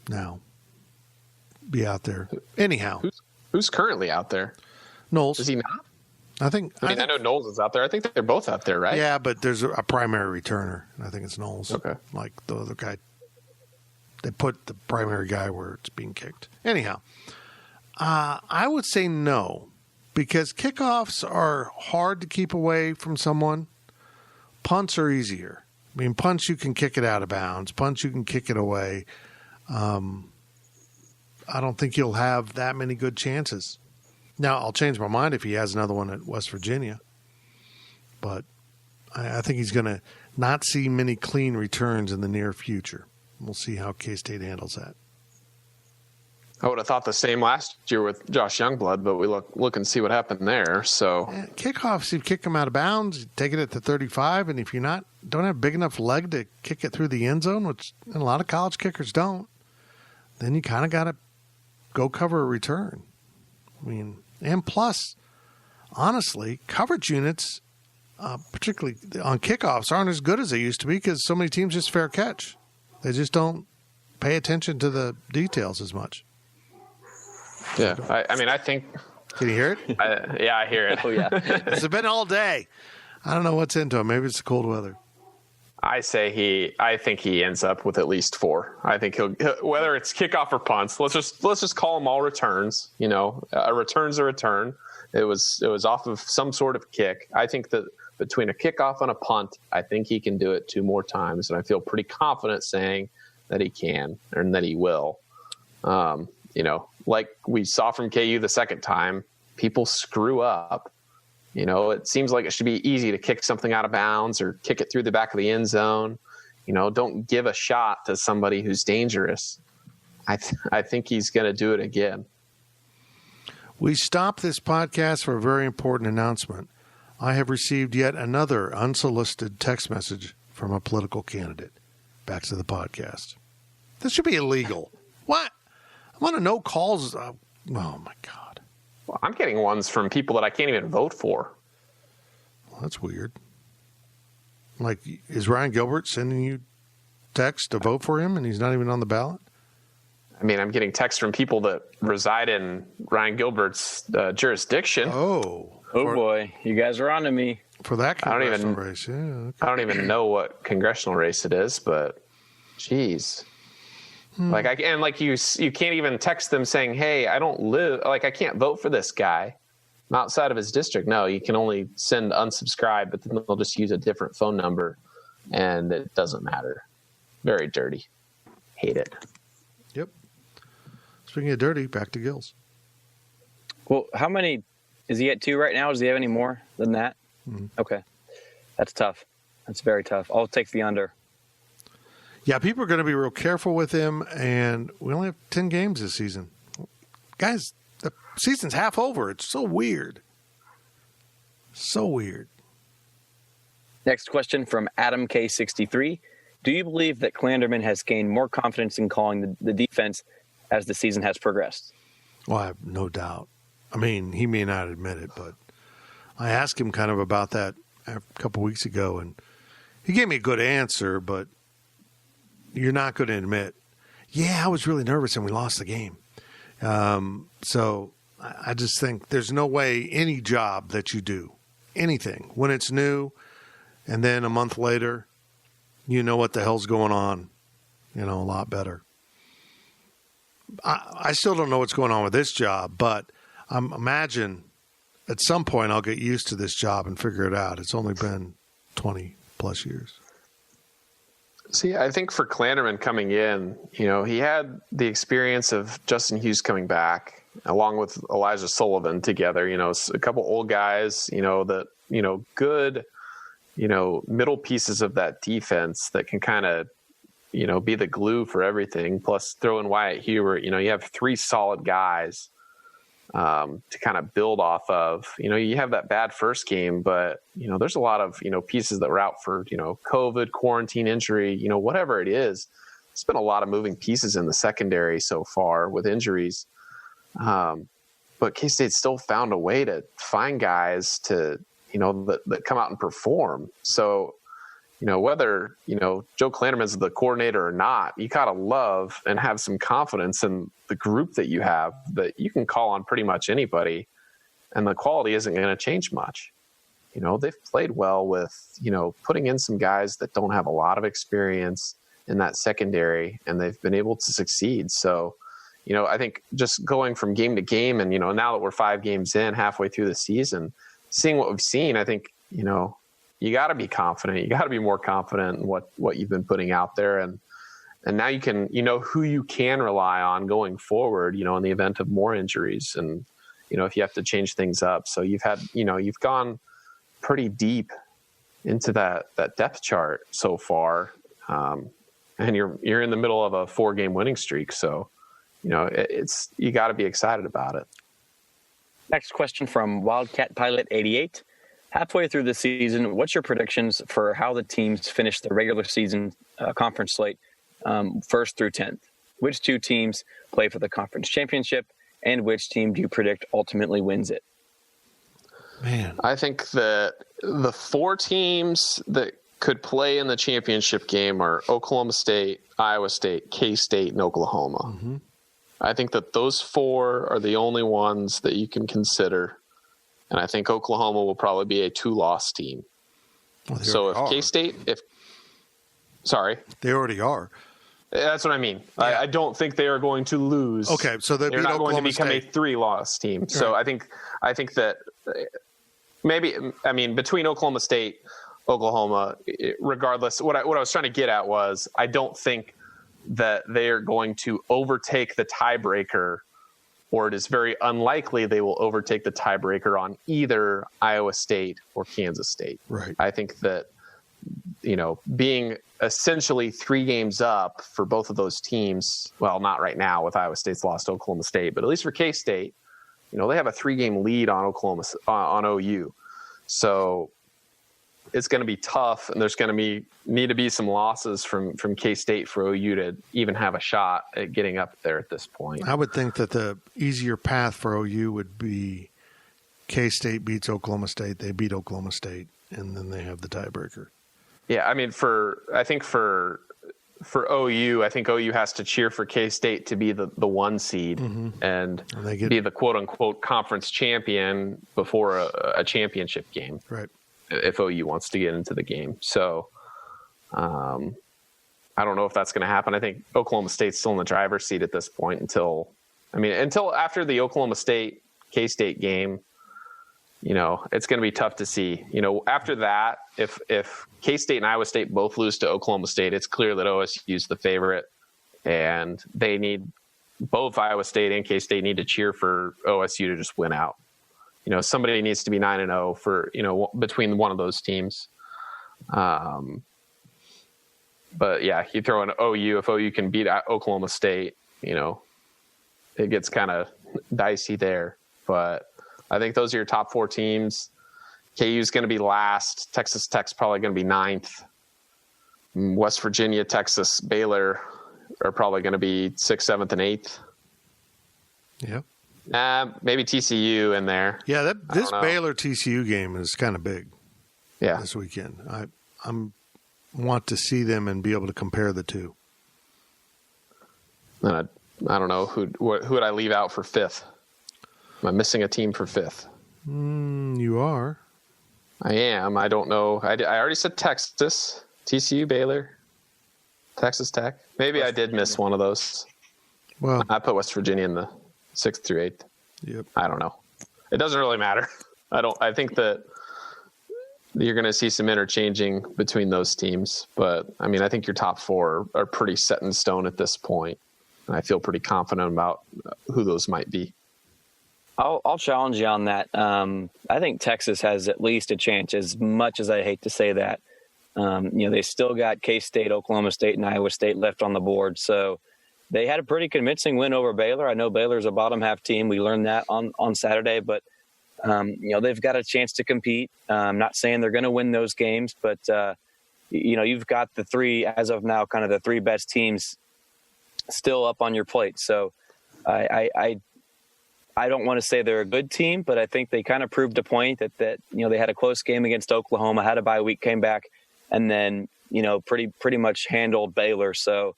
Speaker 3: Now, be out there. Anyhow.
Speaker 4: Who's currently out there?
Speaker 3: Knowles.
Speaker 4: Is he not?
Speaker 3: I
Speaker 4: know Knowles is out there. I think they're both out there, right?
Speaker 3: Yeah, but there's a primary returner, and I think it's Knowles.
Speaker 4: Okay.
Speaker 3: Like the other guy. They put the primary guy where it's being kicked. Anyhow, I would say no, because kickoffs are hard to keep away from someone. Punts are easier. I mean, punts, you can kick it out of bounds. Punts, you can kick it away. I don't think you'll have that many good chances. Now, I'll change my mind if he has another one at West Virginia. But I think he's going to not see many clean returns in the near future. We'll see how K-State handles that.
Speaker 4: I would have thought the same last year with Josh Youngblood, but we look and see what happened there. So
Speaker 3: kickoffs, you kick them out of bounds, you take it at the 35, and if you're don't have big enough leg to kick it through the end zone, which a lot of college kickers don't, then you kind of got to go cover a return. I mean, and plus, honestly, coverage units, particularly on kickoffs, aren't as good as they used to be because so many teams just fair catch. They just don't pay attention to the details as much.
Speaker 4: Yeah, I think.
Speaker 3: Can you hear it?
Speaker 4: I hear it.
Speaker 6: Oh, yeah.
Speaker 3: It's been all day. I don't know what's into him. Maybe it's the cold weather.
Speaker 4: I think he ends up with at least 4. I think he'll whether it's kickoff or punts. Let's just call them all returns. A return's a return. It was off of some sort of kick. I think that between a kickoff and a punt, I think he can do it 2 more times, and I feel pretty confident saying that he can and that he will. Like we saw from KU the second time, people screw up. It seems like it should be easy to kick something out of bounds or kick it through the back of the end zone. Don't give a shot to somebody who's dangerous. I think he's going to do it again.
Speaker 3: We stopped this podcast for a very important announcement. I have received yet another unsolicited text message from a political candidate. Back to the podcast. This should be illegal. What? I'm on a no calls Oh, my God.
Speaker 4: Well, I'm getting ones from people that I can't even vote for.
Speaker 3: Well, that's weird. Like, is Ryan Gilbert sending you text to vote for him and he's not even on the ballot?
Speaker 4: I mean, I'm getting texts from people that reside in Ryan Gilbert's jurisdiction.
Speaker 3: Oh,
Speaker 6: boy. You guys are on to me.
Speaker 3: For that congressional race, yeah. Okay.
Speaker 4: I don't even know what congressional race it is, but geez. Like you can't even text them saying, "Hey, I don't live, like I can't vote for this guy. I'm outside of his district." No, you can only send unsubscribe, but then they'll just use a different phone number, and it doesn't matter. Very dirty. Hate it.
Speaker 3: Yep. Speaking of dirty, back to Gills.
Speaker 6: Well, how many is he at 2 right now? Does he have any more than that? Mm-hmm. Okay, that's tough. That's very tough. I'll take the under.
Speaker 3: Yeah, people are going to be real careful with him, and we only have 10 games this season. Guys, the season's half over. It's so weird. So weird.
Speaker 6: Next question from Adam K63. Do you believe that Klanderman has gained more confidence in calling the defense as the season has progressed?
Speaker 3: Well, I have no doubt. I mean, he may not admit it, but I asked him kind of about that a couple weeks ago, and he gave me a good answer, but you're not going to admit, yeah, I was really nervous and we lost the game. So I just think there's no way any job that you do, anything, when it's new and then a month later, you know what the hell's going on, a lot better. I still don't know what's going on with this job, but I imagine at some point I'll get used to this job and figure it out. It's only been 20 plus years.
Speaker 4: See, I think for Klanderman coming in, he had the experience of Justin Hughes coming back along with Elijah Sullivan together, a couple old guys, that, good, middle pieces of that defense that can kind of, be the glue for everything. Plus throw in Wyatt Hubert, you have 3 solid guys to kind of build off of. You have that bad first game, but, there's a lot of, pieces that were out for, COVID, quarantine, injury, whatever it is. There's been a lot of moving pieces in the secondary so far with injuries. But K-State still found a way to find guys to, that come out and perform. So, whether, Joe Klanderman's the coordinator or not, you got to love and have some confidence in the group that you have, that you can call on pretty much anybody and the quality isn't going to change much. They've played well with, putting in some guys that don't have a lot of experience in that secondary, and they've been able to succeed. So, I think just going from game to game and, now that we're 5 games in, halfway through the season, seeing what we've seen, I think, you got to be confident. You got to be more confident in what you've been putting out there. And now you can, who you can rely on going forward, in the event of more injuries and, if you have to change things up. So you've had, you've gone pretty deep into that depth chart so far. And you're in the middle of a 4-game winning streak. So, you got to be excited about it.
Speaker 6: Next question from Wildcat Pilot 88. Halfway through the season, what's your predictions for how the teams finish the regular season conference slate 1st through 10th? Which 2 teams play for the conference championship, and which team do you predict ultimately wins it?
Speaker 3: Man,
Speaker 4: I think that the 4 teams that could play in the championship game are Oklahoma State, Iowa State, K-State, and Oklahoma. Mm-hmm. I think that those 4 are the only ones that you can consider. And I think Oklahoma will probably be a 2-loss team.
Speaker 3: Well,
Speaker 4: so if K-State,
Speaker 3: they already are.
Speaker 4: That's what I mean.
Speaker 3: Yeah.
Speaker 4: I don't think they are going to lose.
Speaker 3: Okay, so they're
Speaker 4: not
Speaker 3: Oklahoma
Speaker 4: going to become
Speaker 3: State.
Speaker 4: a 3-loss team. Right. So I think that between Oklahoma State, Oklahoma, regardless, what I was trying to get at was I don't think that they are going to overtake the tiebreaker, or it is very unlikely they will overtake the tiebreaker on either Iowa State or Kansas State.
Speaker 3: Right.
Speaker 4: I think that, being essentially 3 games up for both of those teams, well, not right now with Iowa State's lost to Oklahoma State, but at least for K-State, they have a 3-game lead on on OU. So it's going to be tough, and there's going to need to be some losses from K-State for OU to even have a shot at getting up there at this point.
Speaker 3: I would think that the easier path for OU would be K-State beats Oklahoma State. They beat Oklahoma State, and then they have the tiebreaker.
Speaker 4: Yeah, I mean, for OU, I think OU has to cheer for K-State to be the 1 seed and be the quote-unquote conference champion before a championship game.
Speaker 3: Right.
Speaker 4: If OU wants to get into the game. So I don't know if that's going to happen. I think Oklahoma State's still in the driver's seat at this point until after the Oklahoma State K-State game. It's going to be tough to see. After that, if K-State and Iowa State both lose to Oklahoma State, it's clear that OSU is the favorite, and both Iowa State and K-State need to cheer for OSU to just win out. Somebody needs to be 9-0 for, between one of those teams. But yeah, you throw in OU, if OU can beat Oklahoma State, it gets kind of dicey there. But I think those are your top 4 teams. KU is going to be last. Texas Tech's probably going to be 9th. West Virginia, Texas, Baylor are probably going to be 6th, 7th, and 8th.
Speaker 3: Yep.
Speaker 4: Maybe TCU in there.
Speaker 3: Yeah, this Baylor TCU game is kind of big.
Speaker 4: Yeah,
Speaker 3: this weekend. I want to see them and be able to compare the two.
Speaker 4: And I don't know who would I leave out for 5th. Am I missing a team for 5th?
Speaker 3: You are.
Speaker 4: I am. I don't know. I already said Texas, TCU, Baylor, Texas Tech. Maybe I did miss one of those.
Speaker 3: Well,
Speaker 4: I put West Virginia in the 6th through 8th.
Speaker 3: Yep.
Speaker 4: I don't know. It doesn't really matter. I think that you're going to see some interchanging between those teams, but I mean, I think your top 4 are pretty set in stone at this point, and I feel pretty confident about who those might be.
Speaker 6: I'll challenge you on that. I think Texas has at least a chance, as much as I hate to say that. They still got K-State, Oklahoma State, and Iowa State left on the board. So they had a pretty convincing win over Baylor. I know Baylor's a bottom half team. We learned that on Saturday, but they've got a chance to compete. I'm not saying they're going to win those games, but you've got the 3, as of now, kind of the 3 best teams still up on your plate. So I don't want to say they're a good team, but I think they kind of proved a point that they had a close game against Oklahoma, had a bye week, came back, and then pretty much handled Baylor. So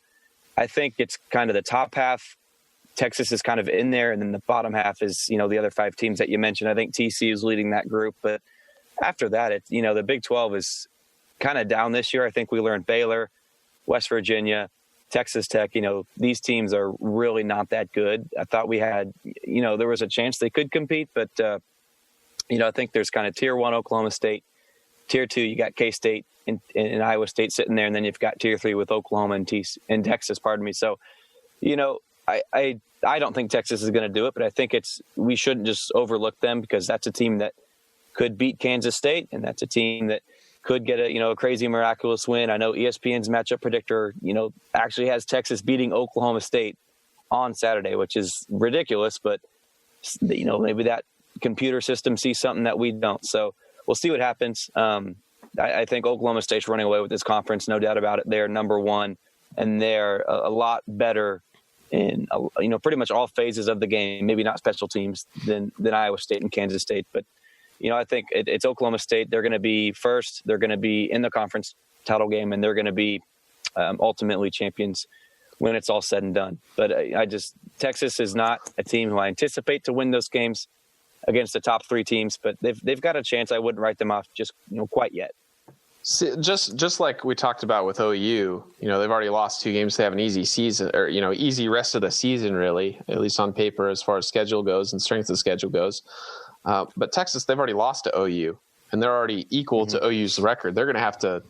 Speaker 6: I think it's kind of the top half. Texas is kind of in there, and then the bottom half is the other 5 teams that you mentioned. I think TCU is leading that group, but after that, the Big 12 is kind of down this year. I think we learned Baylor, West Virginia, Texas Tech, these teams are really not that good. I thought we had, there was a chance they could compete, but, I think there's kind of tier 1 Oklahoma State, tier 2, you got K-State and Iowa State sitting there, and then you've got tier 3 with Oklahoma and Texas, pardon me. So, I don't think Texas is going to do it, but I think we shouldn't just overlook them, because that's a team that could beat Kansas State, and that's a team that could get a crazy miraculous win. I know ESPN's matchup predictor actually has Texas beating Oklahoma State on Saturday, which is ridiculous, but maybe that computer system sees something that we don't. So we'll see what happens. I think Oklahoma State's running away with this conference, no doubt about it. They're number 1, and they're a lot better in pretty much all phases of the game. Maybe not special teams than Iowa State and Kansas State, but I think it's Oklahoma State. They're going to be first. They're going to be in the conference title game, and they're going to be ultimately champions when it's all said and done. But Texas is not a team who I anticipate to win those games against the top 3 teams, but they've got a chance. I wouldn't write them off just quite yet.
Speaker 4: See, just like we talked about with OU, they've already lost 2 games. They have an easy season, or easy rest of the season, really, at least on paper, as far as schedule goes and strength of schedule goes. But Texas, they've already lost to OU, and they're already equal to OU's record. They're going to have to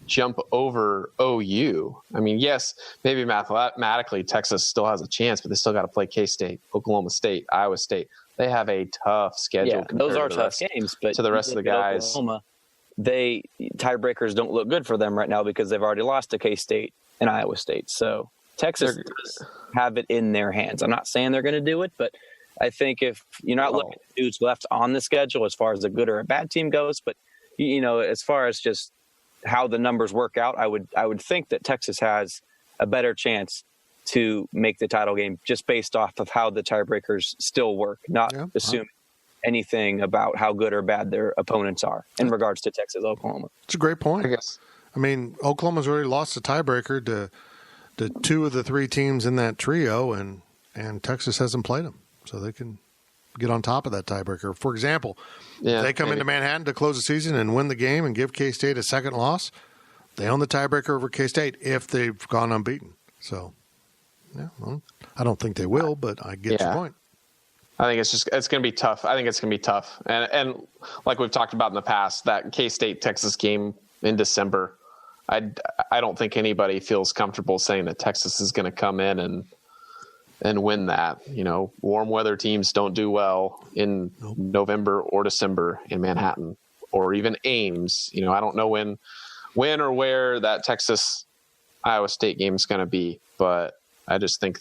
Speaker 4: jump over OU. I mean, yes, maybe mathematically Texas still has a chance, but they still got to play K-State, Oklahoma State, Iowa State. They have a tough schedule.
Speaker 6: Yeah, those are tough games, but
Speaker 4: to the rest of the guys,
Speaker 6: Oklahoma, tiebreakers don't look good for them right now, because they've already lost to K-State and Iowa State. So Texas does have it in their hands. I'm not saying they're going to do it, but I think if you're not looking at who's left on the schedule as far as a good or a bad team goes, but as far as just how the numbers work out, I would think that Texas has a better chance to make the title game just based off of how the tiebreakers still work, not assuming anything about how good or bad their opponents are in regards to Texas, Oklahoma.
Speaker 3: It's a great point.
Speaker 4: I guess.
Speaker 3: I mean, Oklahoma's already lost the tiebreaker to two of the three teams in that trio, and Texas hasn't played them, so they can get on top of that tiebreaker. For example, if they come into Manhattan to close the season and win the game and give K-State a second loss, they own the tiebreaker over K-State if they've gone unbeaten. So, I don't think they will, but I get your point.
Speaker 4: I think it's going to be tough. I think it's going to be tough. And like we've talked about in the past, that K-State-Texas game in December, I don't think anybody feels comfortable saying that Texas is going to come in and win that. Warm weather teams don't do well in November or December in Manhattan or even Ames. I don't know when or where that Texas-Iowa State game is going to be, but I just think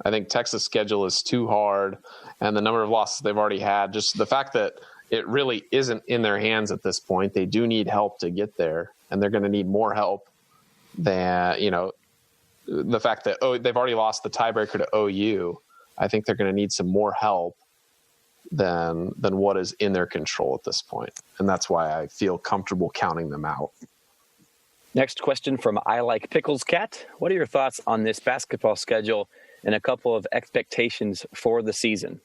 Speaker 4: I think Texas' schedule is too hard, and the number of losses they've already had, just the fact that it really isn't in their hands at this point. They do need help to get there, and they're going to need more help than, the fact that they've already lost the tiebreaker to OU. I think they're going to need some more help than what is in their control at this point, and that's why I feel comfortable counting them out.
Speaker 6: Next question from I Like Pickles Cat. What are your thoughts on this basketball schedule and a couple of expectations for the season?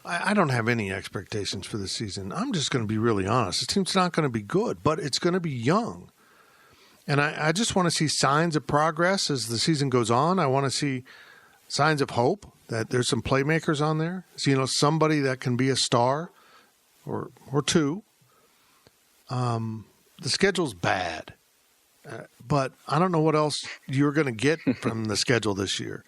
Speaker 3: I don't have any expectations for the season. I'm just going to be really honest. This team's not going to be good, but it's going to be young. And I just want to see signs of progress as the season goes on. I want to see signs of hope that there's some playmakers on there. So, somebody that can be a star or two. The schedule's bad. But I don't know what else you're going to get from the schedule this year.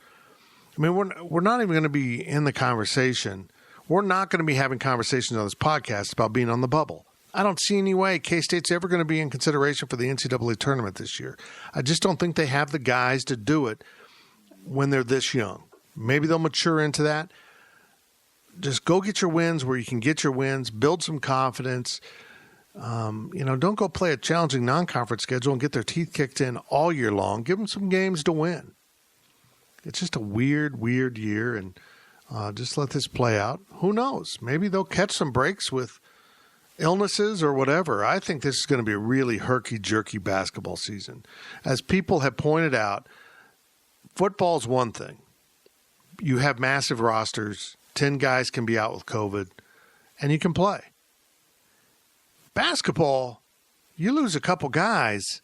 Speaker 3: I mean, we're not even going to be in the conversation. We're not going to be having conversations on this podcast about being on the bubble. I don't see any way K-State's ever going to be in consideration for the NCAA tournament this year. I just don't think they have the guys to do it when they're this young. Maybe they'll mature into that. Just go get your wins where you can get your wins, build some confidence. Don't go play a challenging non-conference schedule and get their teeth kicked in all year long. Give them some games to win. It's just a weird year, and just let this play out. Who knows? Maybe they'll catch some breaks with illnesses or whatever. I think this is going to be a really herky-jerky basketball season. As people have pointed out, football's one thing. You have massive rosters. 10 guys can be out with COVID, and you can play. Basketball, you lose a couple guys,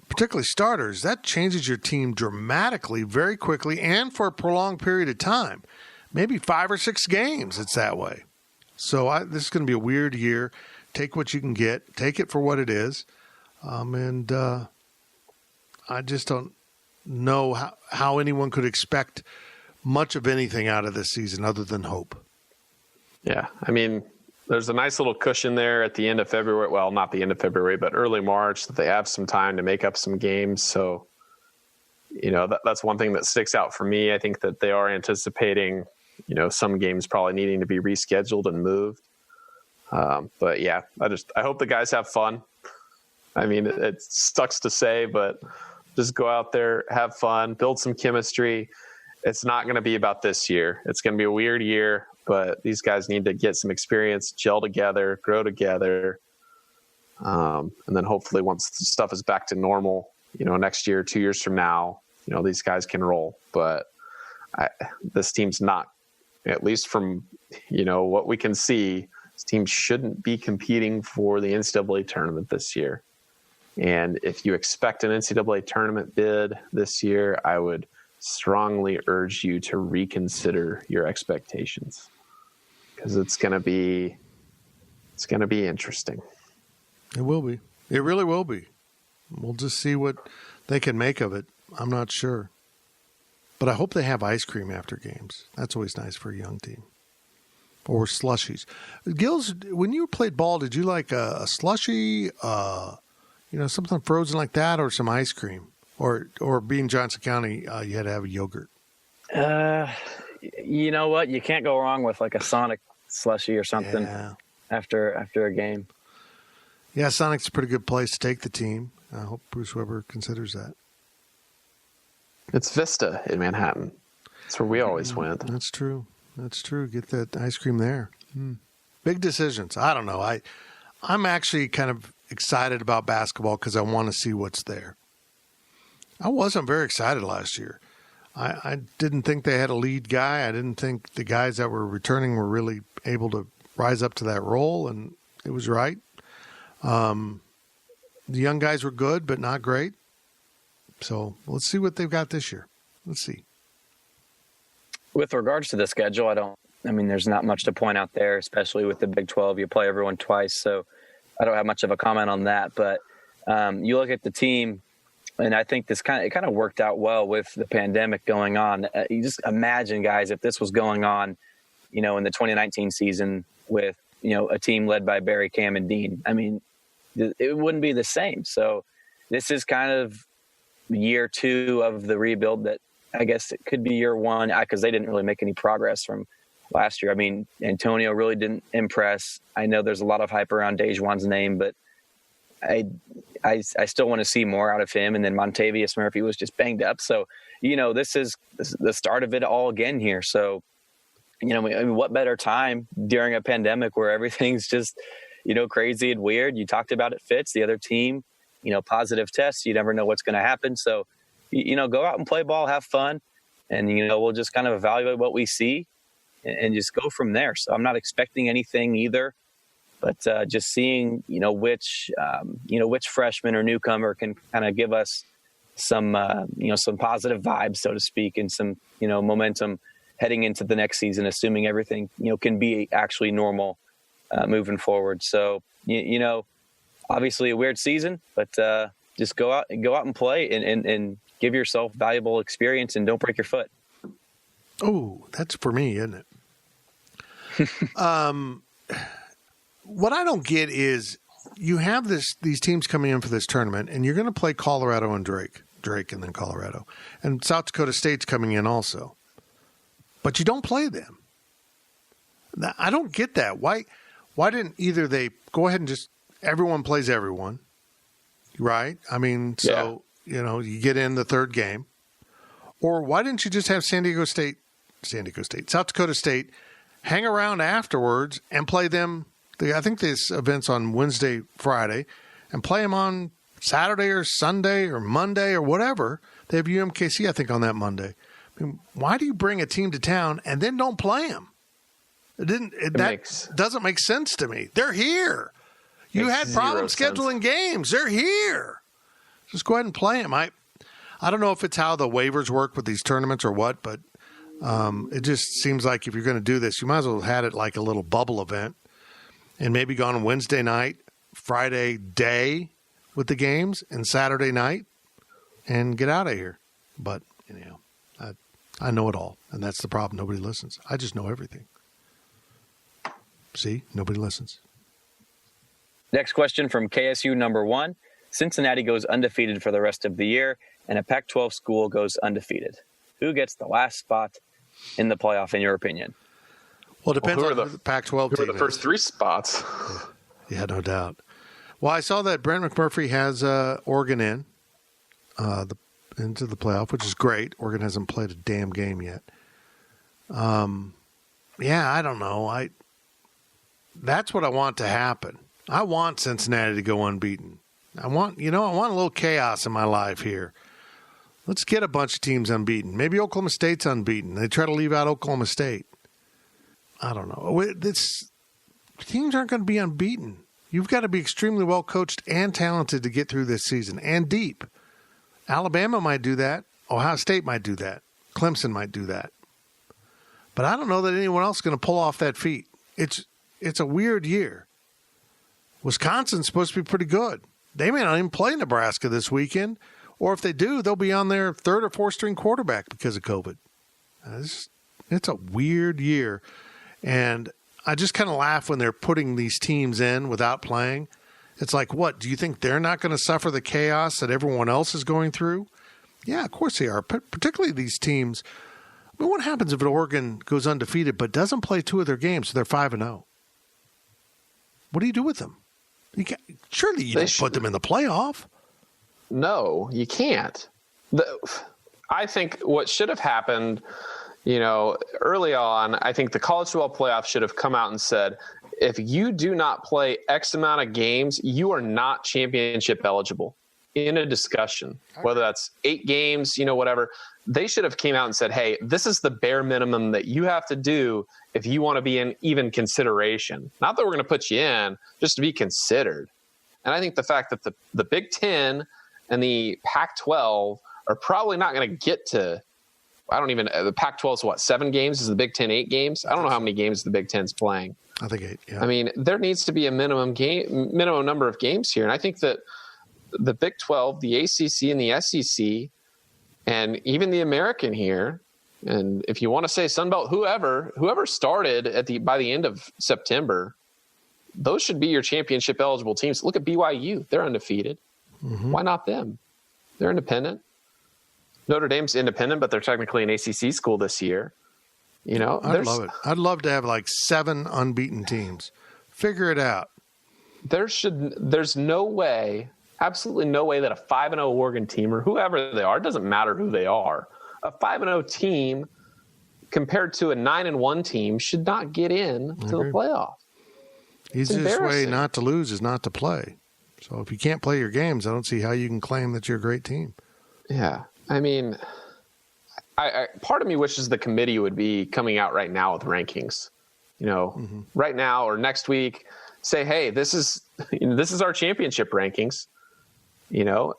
Speaker 3: particularly starters, that changes your team dramatically, very quickly, and for a prolonged period of time. Maybe 5 or 6 games, it's that way. So this is going to be a weird year. Take what you can get. Take it for what it is. And I just don't know how anyone could expect much of anything out of this season other than hope.
Speaker 4: Yeah, I mean, there's a nice little cushion there at the end of February. Well, not the end of February, but early March, that they have some time to make up some games. So, that's one thing that sticks out for me. I think that they are anticipating, some games probably needing to be rescheduled and moved. But yeah, I hope the guys have fun. I mean, it sucks to say, but just go out there, have fun, build some chemistry. It's not going to be about this year. It's going to be a weird year. But these guys need to get some experience, gel together, grow together. And then hopefully once the stuff is back to normal, next year, 2 years from now, these guys can roll. But this team's not, at least from, what we can see, this team shouldn't be competing for the NCAA tournament this year. And if you expect an NCAA tournament bid this year, I would strongly urge you to reconsider your expectations. Because it's going to be interesting.
Speaker 3: It will be. It really will be. We'll just see what they can make of it. I'm not sure. But I hope they have ice cream after games. That's always nice for a young team. Or slushies. Gills, when you played ball, did you like a slushie, something frozen like that, or some ice cream? Or being Johnson County, you had to have a yogurt?
Speaker 6: You know what? You can't go wrong with like a Sonic slushie or something after a game.
Speaker 3: Yeah, Sonic's a pretty good place to take the team. I hope Bruce Weber considers that.
Speaker 4: It's Vista in Manhattan. That's where we always went.
Speaker 3: That's true. Get that ice cream there. Big decisions. I don't know. I'm actually kind of excited about basketball because I want to see what's there. I wasn't very excited last year. I didn't think they had a lead guy. I didn't think the guys that were returning were really able to rise up to that role, and it was right. The young guys were good, but not great. So let's see what they've got this year. Let's see.
Speaker 6: With regards to the schedule, there's not much to point out there, especially with the Big 12. You play everyone twice, so I don't have much of a comment on that. But you look at the team, and I think it kind of worked out well with the pandemic going on. You just imagine, guys, if this was going on, in the 2019 season with, a team led by Barry, Cam, and Dean. It wouldn't be the same. So this is kind of year 2 of the rebuild that I guess it could be year 1 because they didn't really make any progress from last year. Antonio really didn't impress. I know there's a lot of hype around Dejuan's name, but I still want to see more out of him. And then Montavious Murphy was just banged up. So, this is the start of it all again here. So, what better time during a pandemic where everything's just, crazy and weird. You talked about it, Fitz, the other team, positive tests. You never know what's going to happen. So, go out and play ball, have fun. And, we'll just kind of evaluate what we see and just go from there. So I'm not expecting anything either. But just seeing, which freshman or newcomer can kind of give us some, some positive vibes, so to speak, and some, momentum heading into the next season, assuming everything, can be actually normal moving forward. So, obviously a weird season, but just go out and play and give yourself valuable experience and don't break your foot.
Speaker 3: Oh, that's for me, isn't it? What I don't get is you have these teams coming in for this tournament, and you're going to play Colorado and Drake and then Colorado. And South Dakota State's coming in also. But you don't play them. I don't get that. Why didn't either they go ahead and just everyone plays everyone, right? You get in the third game. Or why didn't you just have South Dakota State, hang around afterwards and play them? I think this event's on Wednesday, Friday, and play them on Saturday or Sunday or Monday or whatever. They have UMKC, I think, on that Monday. Why do you bring a team to town and then don't play them? Doesn't make sense to me. They're here. You had problems scheduling games. They're here. Just go ahead and play them. I don't know if it's how the waivers work with these tournaments or what, but it just seems like if you're going to do this, you might as well have had it like a little bubble event. And maybe gone Wednesday night, Friday day with the games, and Saturday night, and get out of here. But, I know it all, and that's the problem. Nobody listens. I just know everything. See? Nobody listens.
Speaker 6: Next question from KSU number 1. Cincinnati goes undefeated for the rest of the year, and a Pac-12 school goes undefeated. Who gets the last spot in the playoff, in your opinion?
Speaker 3: Well, it depends on the Pac-12 team.
Speaker 4: Who are the first 3 spots?
Speaker 3: Yeah, no doubt. Well, I saw that Brent McMurphy has Oregon into the playoff, which is great. Oregon hasn't played a damn game yet. I don't know. That's what I want to happen. I want Cincinnati to go unbeaten. I want a little chaos in my life here. Let's get a bunch of teams unbeaten. Maybe Oklahoma State's unbeaten. They try to leave out Oklahoma State. I don't know. Teams aren't going to be unbeaten. You've got to be extremely well coached and talented to get through this season and deep. Alabama might do that. Ohio State might do that. Clemson might do that. But I don't know that anyone else is going to pull off that feat. It's a weird year. Wisconsin's supposed to be pretty good. They may not even play Nebraska this weekend. Or if they do, they'll be on their 3rd or 4th string quarterback because of COVID. It's a weird year. And I just kind of laugh when they're putting these teams in without playing. It's like, what? Do you think they're not going to suffer the chaos that everyone else is going through? Yeah, of course they are. Particularly these teams. What happens if Oregon goes undefeated but doesn't play 2 of their games, so they're 5-0? What do you do with them? Surely you don't put them in the playoff.
Speaker 4: No, you can't. I think what should have happened, early on, I think the college football playoff should have come out and said, if you do not play X amount of games, you are not championship eligible in a discussion, whether that's 8 games, whatever. They should have came out and said, hey, this is the bare minimum that you have to do if you want to be in even consideration. Not that we're going to put you in, just to be considered. And I think the fact that the Big Ten and the Pac-12 are probably not going to get to, the Pac-12 is what, 7 games? Is the Big Ten 8 games? I don't know how many games the Big Ten's playing.
Speaker 3: I think 8, yeah.
Speaker 4: I mean, there needs to be a minimum number of games here. And I think that the Big 12, the ACC and the SEC, and even the American here, and if you want to say Sunbelt, whoever started by the end of September, those should be your championship eligible teams. Look at BYU. They're undefeated. Mm-hmm. Why not them? They're independent. Notre Dame's independent, but they're technically an ACC school this year. I'd love it. I'd love to have like 7 unbeaten teams. Figure it out. There's no way, absolutely no way that a 5-0 Oregon team or whoever they are, it doesn't matter who they are, a 5-0 team compared to a 9-1 team should not get in to the playoff.
Speaker 3: Easiest way not to lose is not to play. So if you can't play your games, I don't see how you can claim that you're a great team.
Speaker 4: Yeah. I mean, I part of me wishes the committee would be coming out right now with rankings, right now or next week, say, hey, this is our championship rankings,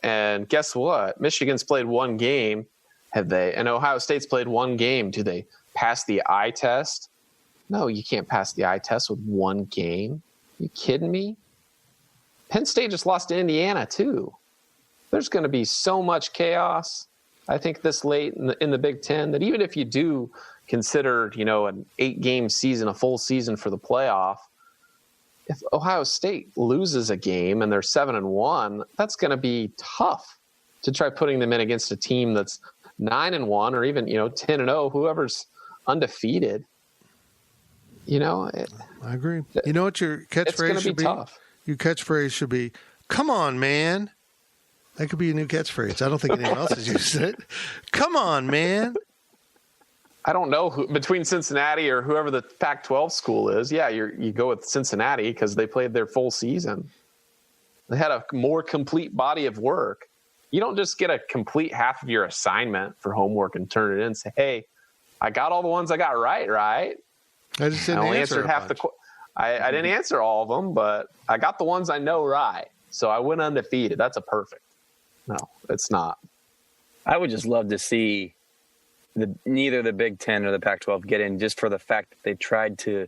Speaker 4: and guess what? Michigan's played 1 game. Have they? And Ohio State's played 1 game. Do they pass the eye test? No, you can't pass the eye test with 1 game. You kidding me? Penn State just lost to Indiana too. There's going to be so much chaos, I think, this late in the Big Ten, that even if you do consider, an 8-game season, a full season for the playoff, if Ohio State loses a game and they're 7-1, that's going to be tough to try putting them in against a team that's 9-1 or even, 10-0, whoever's undefeated.
Speaker 3: I agree. You know what your catchphrase should be? Tough. Your catchphrase should be, come on, man. That could be a new catchphrase. I don't think anyone else has used it. Come on, man.
Speaker 4: I don't know between Cincinnati or whoever the Pac-12 school is. Yeah, you go with Cincinnati because they played their full season. They had a more complete body of work. You don't just get a complete half of your assignment for homework and turn it in and say, hey, I got all the ones I got right?
Speaker 3: I just didn't answer
Speaker 4: half the I didn't answer all of them, but I got the ones I know right. So I went undefeated. That's a perfect. No, it's not.
Speaker 6: I would just love to see neither the Big Ten or the Pac-12 get in, just for the fact that they tried to,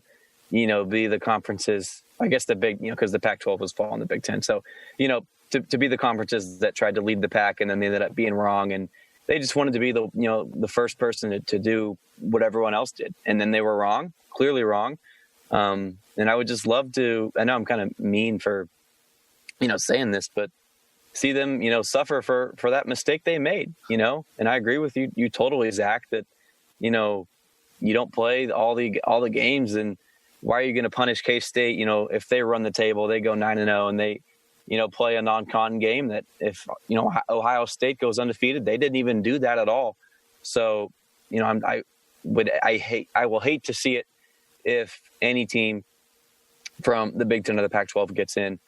Speaker 6: be the conferences. I guess because the Pac-12 was following the Big Ten. So, to be the conferences that tried to lead the pack and then they ended up being wrong. And they just wanted to be the first person to do what everyone else did. And then they were wrong, clearly wrong. And I would just love to, I know I'm kind of mean for, saying this, but see them, suffer for that mistake they made, and I agree with you totally, Zach, that, you don't play all the games, and why are you going to punish K-State? If they run the table, they go 9-0 and they, play a non-con game that if, Ohio State goes undefeated, they didn't even do that at all. So, I will hate to see it if any team from the Big Ten or the Pac-12 gets in.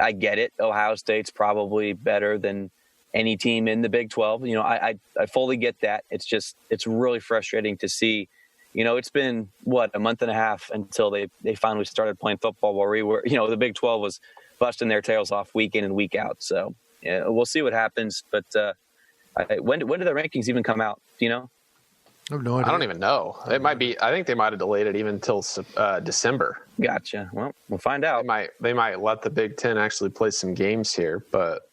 Speaker 6: I get it. Ohio State's probably better than any team in the Big 12. I fully get that. It's really frustrating to see. It's been, a month and a half until they finally started playing football where we were, the Big 12 was busting their tails off week in and week out. So yeah, we'll see what happens. But when do the rankings even come out? Do you know?
Speaker 3: I have no idea.
Speaker 4: I don't even know. It might be. I think they might have delayed it even until December.
Speaker 6: Gotcha. Well, we'll find out.
Speaker 4: They might let the Big Ten actually play some games here, but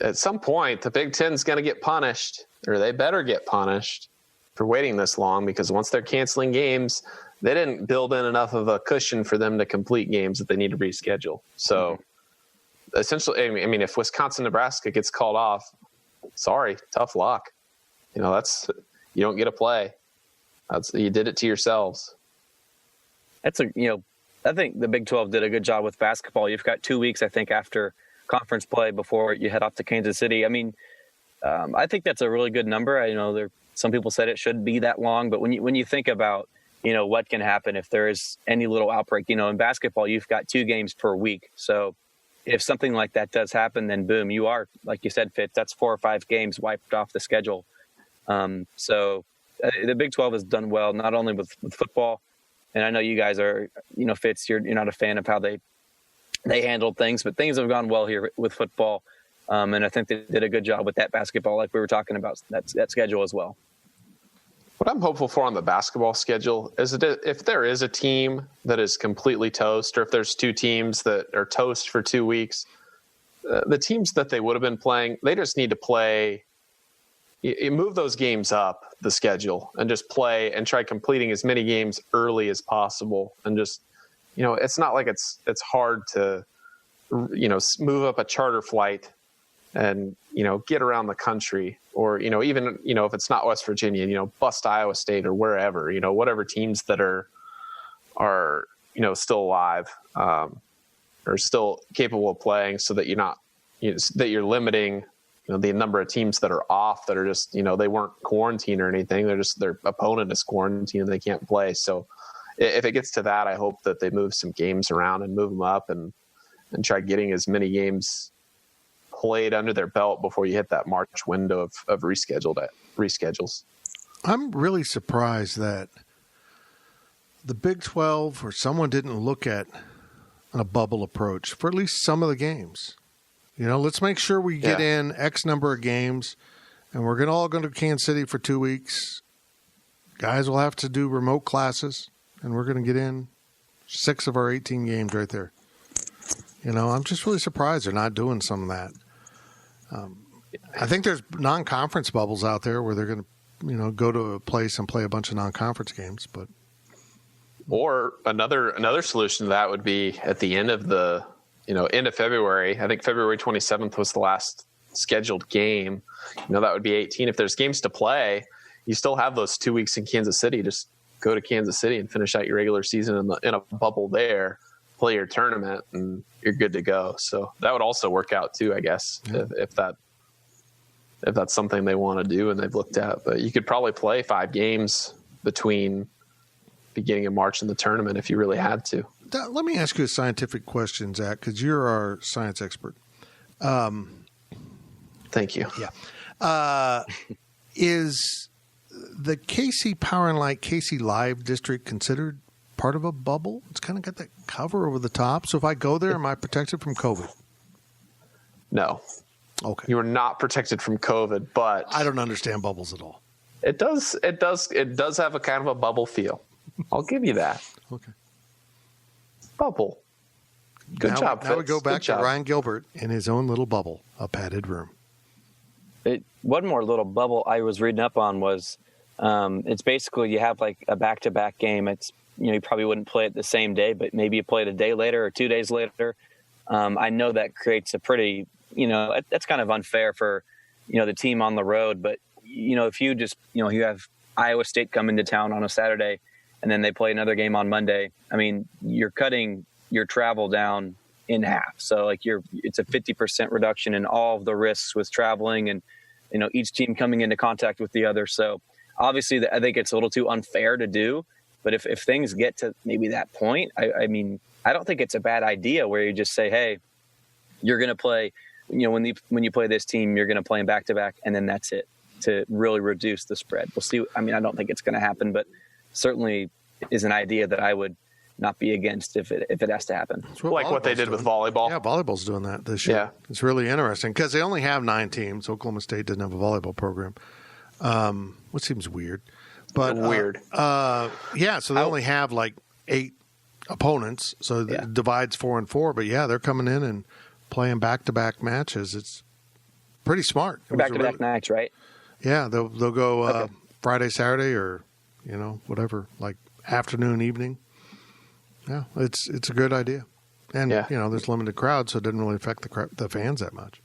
Speaker 4: at some point, the Big Ten's going to get punished, or they better get punished for waiting this long, because once they're canceling games, they didn't build in enough of a cushion for them to complete games that they need to reschedule. So essentially, I mean, if Wisconsin, Nebraska gets called off, sorry, tough luck. You don't get a play. You did it to yourselves.
Speaker 6: That's I think the Big 12 did a good job with basketball. You've got 2 weeks, I think, after conference play before you head off to Kansas City. I mean, I think that's a really good number. I know some people said it should be that long, but when you think about, what can happen if there is any little outbreak, in basketball, you've got 2 games per week. So if something like that does happen, then boom, you are, like you said, Fitz, that's 4 or 5 games wiped off the schedule. So the Big 12 has done well, not only with football, and I know you guys are, Fitz, you're not a fan of how they handled things, but things have gone well here with football. And I think they did a good job with that basketball, like we were talking about, that schedule as well.
Speaker 4: What I'm hopeful for on the basketball schedule is that if there is a team that is completely toast, or if there's 2 teams that are toast for 2 weeks, the teams that they would have been playing, they just need to play. You move those games up the schedule and just play and try completing as many games early as possible. And just, it's not like it's hard to, move up a charter flight and, get around the country, or, even, if it's not West Virginia, bust Iowa State or wherever, whatever teams that are, still alive, or still capable of playing, so that that you're limiting, the number of teams that are off, that are just, they weren't quarantined or anything. They're just, their opponent is quarantined and they can't play. So if it gets to that, I hope that they move some games around and move them up and try getting as many games played under their belt before you hit that March window of reschedules.
Speaker 3: I'm really surprised that the Big 12 or someone didn't look at a bubble approach for at least some of the games. Let's make sure we get in X number of games, and we're all going to Kansas City for 2 weeks. Guys will have to do remote classes, and we're going to get in 6 of our 18 games right there. I'm just really surprised they're not doing some of that. I think there's non-conference bubbles out there where they're going to, go to a place and play a bunch of non-conference games. But
Speaker 4: or another solution to that would be at the end of the end of February. I think February 27th was the last scheduled game. That would be 18. If there's games to play, you still have those 2 weeks in Kansas City. Just go to Kansas City and finish out your regular season in a bubble there, play your tournament, and you're good to go. So that would also work out too, I guess, if that's something they want to do and they've looked at. But you could probably play 5 games between beginning of March and the tournament if you really had to.
Speaker 3: Let me ask you a scientific question, Zach, because you're our science expert.
Speaker 4: Thank you.
Speaker 3: Yeah. Is the KC Power and Light KC Live district considered part of a bubble? It's kind of got that cover over the top. So if I go there, am I protected from COVID?
Speaker 4: No.
Speaker 3: Okay.
Speaker 4: You are not protected from COVID, but
Speaker 3: I don't understand bubbles at all.
Speaker 4: It does have a kind of a bubble feel. I'll give you that.
Speaker 3: Okay.
Speaker 4: Bubble. Good job, Fitz.
Speaker 3: Now we go back to Ryan Gilbert in his own little bubble, a padded room.
Speaker 6: One more little bubble I was reading up on was it's basically you have like a back-to-back game. It's you probably wouldn't play it the same day, but maybe you play it a day later or 2 days later. I know that creates a pretty that's kind of unfair for the team on the road. But if you just you have Iowa State come into town on a Saturday and then they play another game on Monday, I mean, you're cutting your travel down in half. So like it's a 50% reduction in all of the risks with traveling and, each team coming into contact with the other. So obviously I think it's a little too unfair to do, but if things get to maybe that point, I mean, I don't think it's a bad idea where you just say, hey, you're going to play, when you play this team, you're going to play them back to back. And then that's it, to really reduce the spread. We'll see. I mean, I don't think it's going to happen, but certainly is an idea that I would not be against if it has to happen.
Speaker 4: Like what they did with volleyball.
Speaker 3: Yeah, volleyball's doing that this year. Yeah. It's really interesting because they only have 9 teams. Oklahoma State doesn't have a volleyball program, which seems weird. But
Speaker 4: weird.
Speaker 3: So they only have like 8 opponents, so it divides 4 and 4. But they're coming in and playing back-to-back matches. It's pretty smart.
Speaker 6: Back-to-back nights, right?
Speaker 3: Yeah, they'll go Friday, Saturday, or whatever, like afternoon, evening. Yeah, it's a good idea, and there's limited crowd, so it doesn't really affect the fans that much.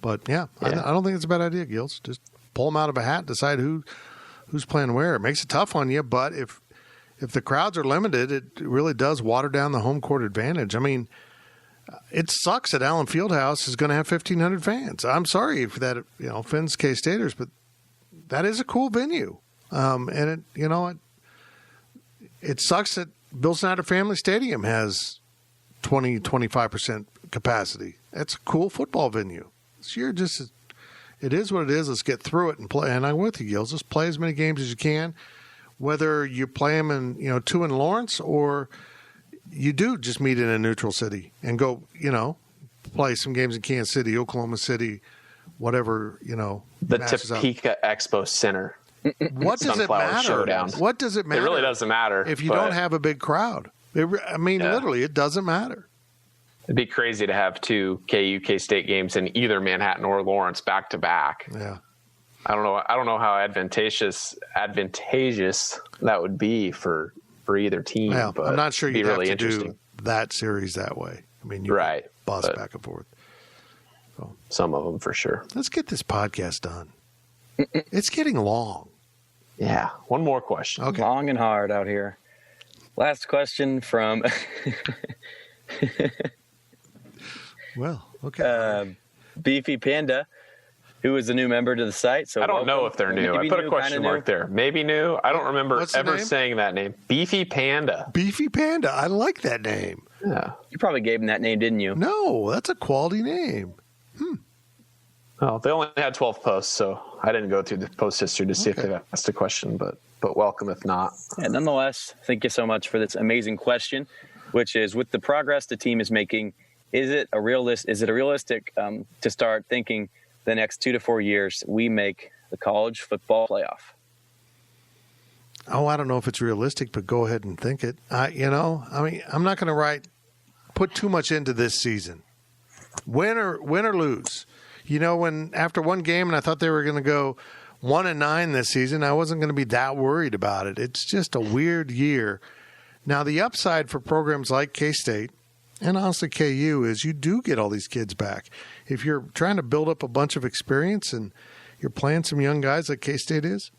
Speaker 3: But I don't think it's a bad idea, Gils. Just pull them out of a hat, decide who's playing where. It makes it tough on you, but if if the crowds are limited, it really does water down the home court advantage. I mean, it sucks that Allen Fieldhouse is going to have 1,500 fans. I'm sorry if that offends K-Staters, but that is a cool venue. And it sucks that Bill Snyder Family Stadium has 20-25% capacity. That's a cool football venue. This year, it is what it is. Let's get through it and play. And I'm with you, Gills. Just play as many games as you can, whether you play them in 2 in Lawrence or you do just meet in a neutral city and go, play some games in Kansas City, Oklahoma City, whatever,
Speaker 4: The Topeka Expo Center.
Speaker 3: What does it matter?
Speaker 4: Showdown.
Speaker 3: What does it matter?
Speaker 4: It really doesn't matter.
Speaker 3: If you don't have a big crowd. Literally, it doesn't matter.
Speaker 4: It'd be crazy to have 2 KU K-State games in either Manhattan or Lawrence back to back.
Speaker 3: Yeah.
Speaker 4: I don't know how advantageous that would be for either team.
Speaker 3: Well,
Speaker 4: but
Speaker 3: I'm not sure you'd
Speaker 4: really
Speaker 3: have to do that series that way. I mean, you bus back and forth. So,
Speaker 4: some of them for sure.
Speaker 3: Let's get this podcast done. It's getting long.
Speaker 4: Yeah. One more question.
Speaker 6: Okay. Long and hard out here. Last question from.
Speaker 3: Well, okay.
Speaker 6: Beefy Panda, who is a new member to the site. So
Speaker 4: I don't know if they're new. I put a question mark there. Maybe new. I don't remember ever saying that name. Beefy Panda.
Speaker 3: Beefy Panda. I like that name.
Speaker 4: Yeah.
Speaker 6: You probably gave him that name, didn't you?
Speaker 3: No, that's a quality name.
Speaker 4: Well, they only had 12 posts, so I didn't go through the post history to see if they asked a question, but welcome if not.
Speaker 6: Yeah, nonetheless, thank you so much for this amazing question, which is, with the progress the team is making, is it realistic to start thinking the next 2 to 4 years we make the college football playoff?
Speaker 3: Oh, I don't know if it's realistic, but go ahead and think it. I'm not going to put too much into this season. Win or lose. When after one game and I thought they were going to go 1-9 this season, I wasn't going to be that worried about it. It's just a weird year. Now, the upside for programs like K-State and honestly KU is you do get all these kids back. If you're trying to build up a bunch of experience and you're playing some young guys like K-State is,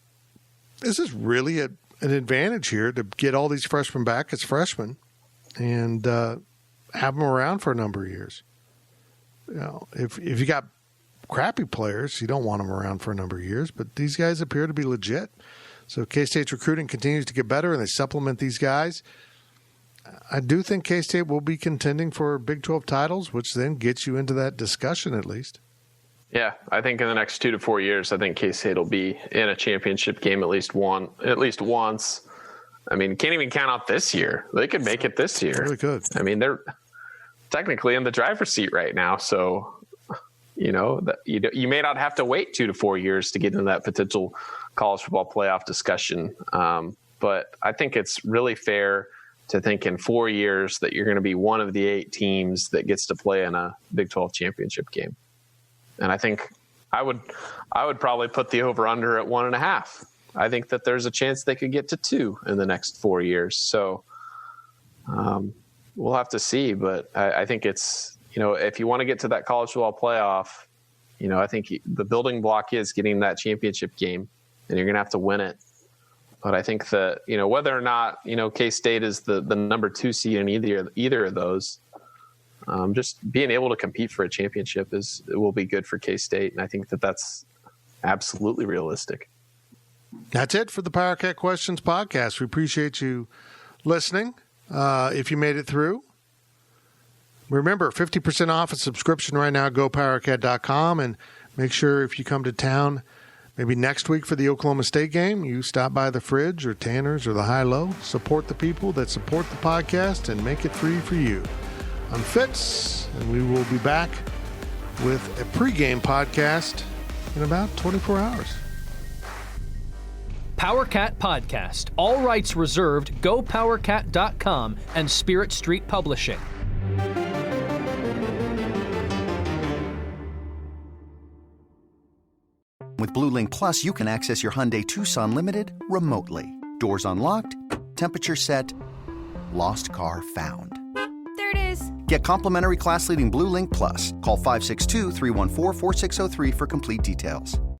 Speaker 3: this is really an advantage here to get all these freshmen back as freshmen and have them around for a number of years. If you got crappy players, you don't want them around for a number of years, but these guys appear to be legit. So K-State's recruiting continues to get better and they supplement these guys. I do think K-State will be contending for Big 12 titles, which then gets you into that discussion at least.
Speaker 4: Yeah, I think in the next 2 to 4 years, I think K-State will be in a championship game at least once. I mean, can't even count out this year. They could make it this year.
Speaker 3: Really could.
Speaker 4: I mean, they're technically in the driver's seat right now, so you may not have to wait 2 to 4 years to get into that potential college football playoff discussion. But I think it's really fair to think in 4 years that you're going to be one of the 8 teams that gets to play in a Big 12 championship game. And I think I would probably put the over-under at 1.5. I think that there's a chance they could get to 2 in the next 4 years. So we'll have to see. But I think it's, if you want to get to that college football playoff, I think the building block is getting that championship game, and you're going to have to win it. But I think that, whether or not, K-State is the number 2 seed in either of those, just being able to compete for a championship will be good for K-State. And I think that that's absolutely realistic.
Speaker 3: That's it for the PowerCat Questions podcast. We appreciate you listening. If you made it through, remember 50% off a subscription right now. GoPowerCat.com, and make sure if you come to town, maybe next week for the Oklahoma State game, you stop by the Fridge or Tanner's or the High-Low. Support the people that support the podcast and make it free for you. I'm Fitz, and we will be back with a pregame podcast in about 24 hours.
Speaker 2: PowerCat Podcast. All rights reserved. GoPowerCat.com and Spirit Street Publishing.
Speaker 10: With BlueLink Plus, you can access your Hyundai Tucson Limited remotely. Doors unlocked, temperature set, lost car found.
Speaker 11: There it is.
Speaker 10: Get complimentary class-leading BlueLink Plus. Call 562-314-4603 for complete details.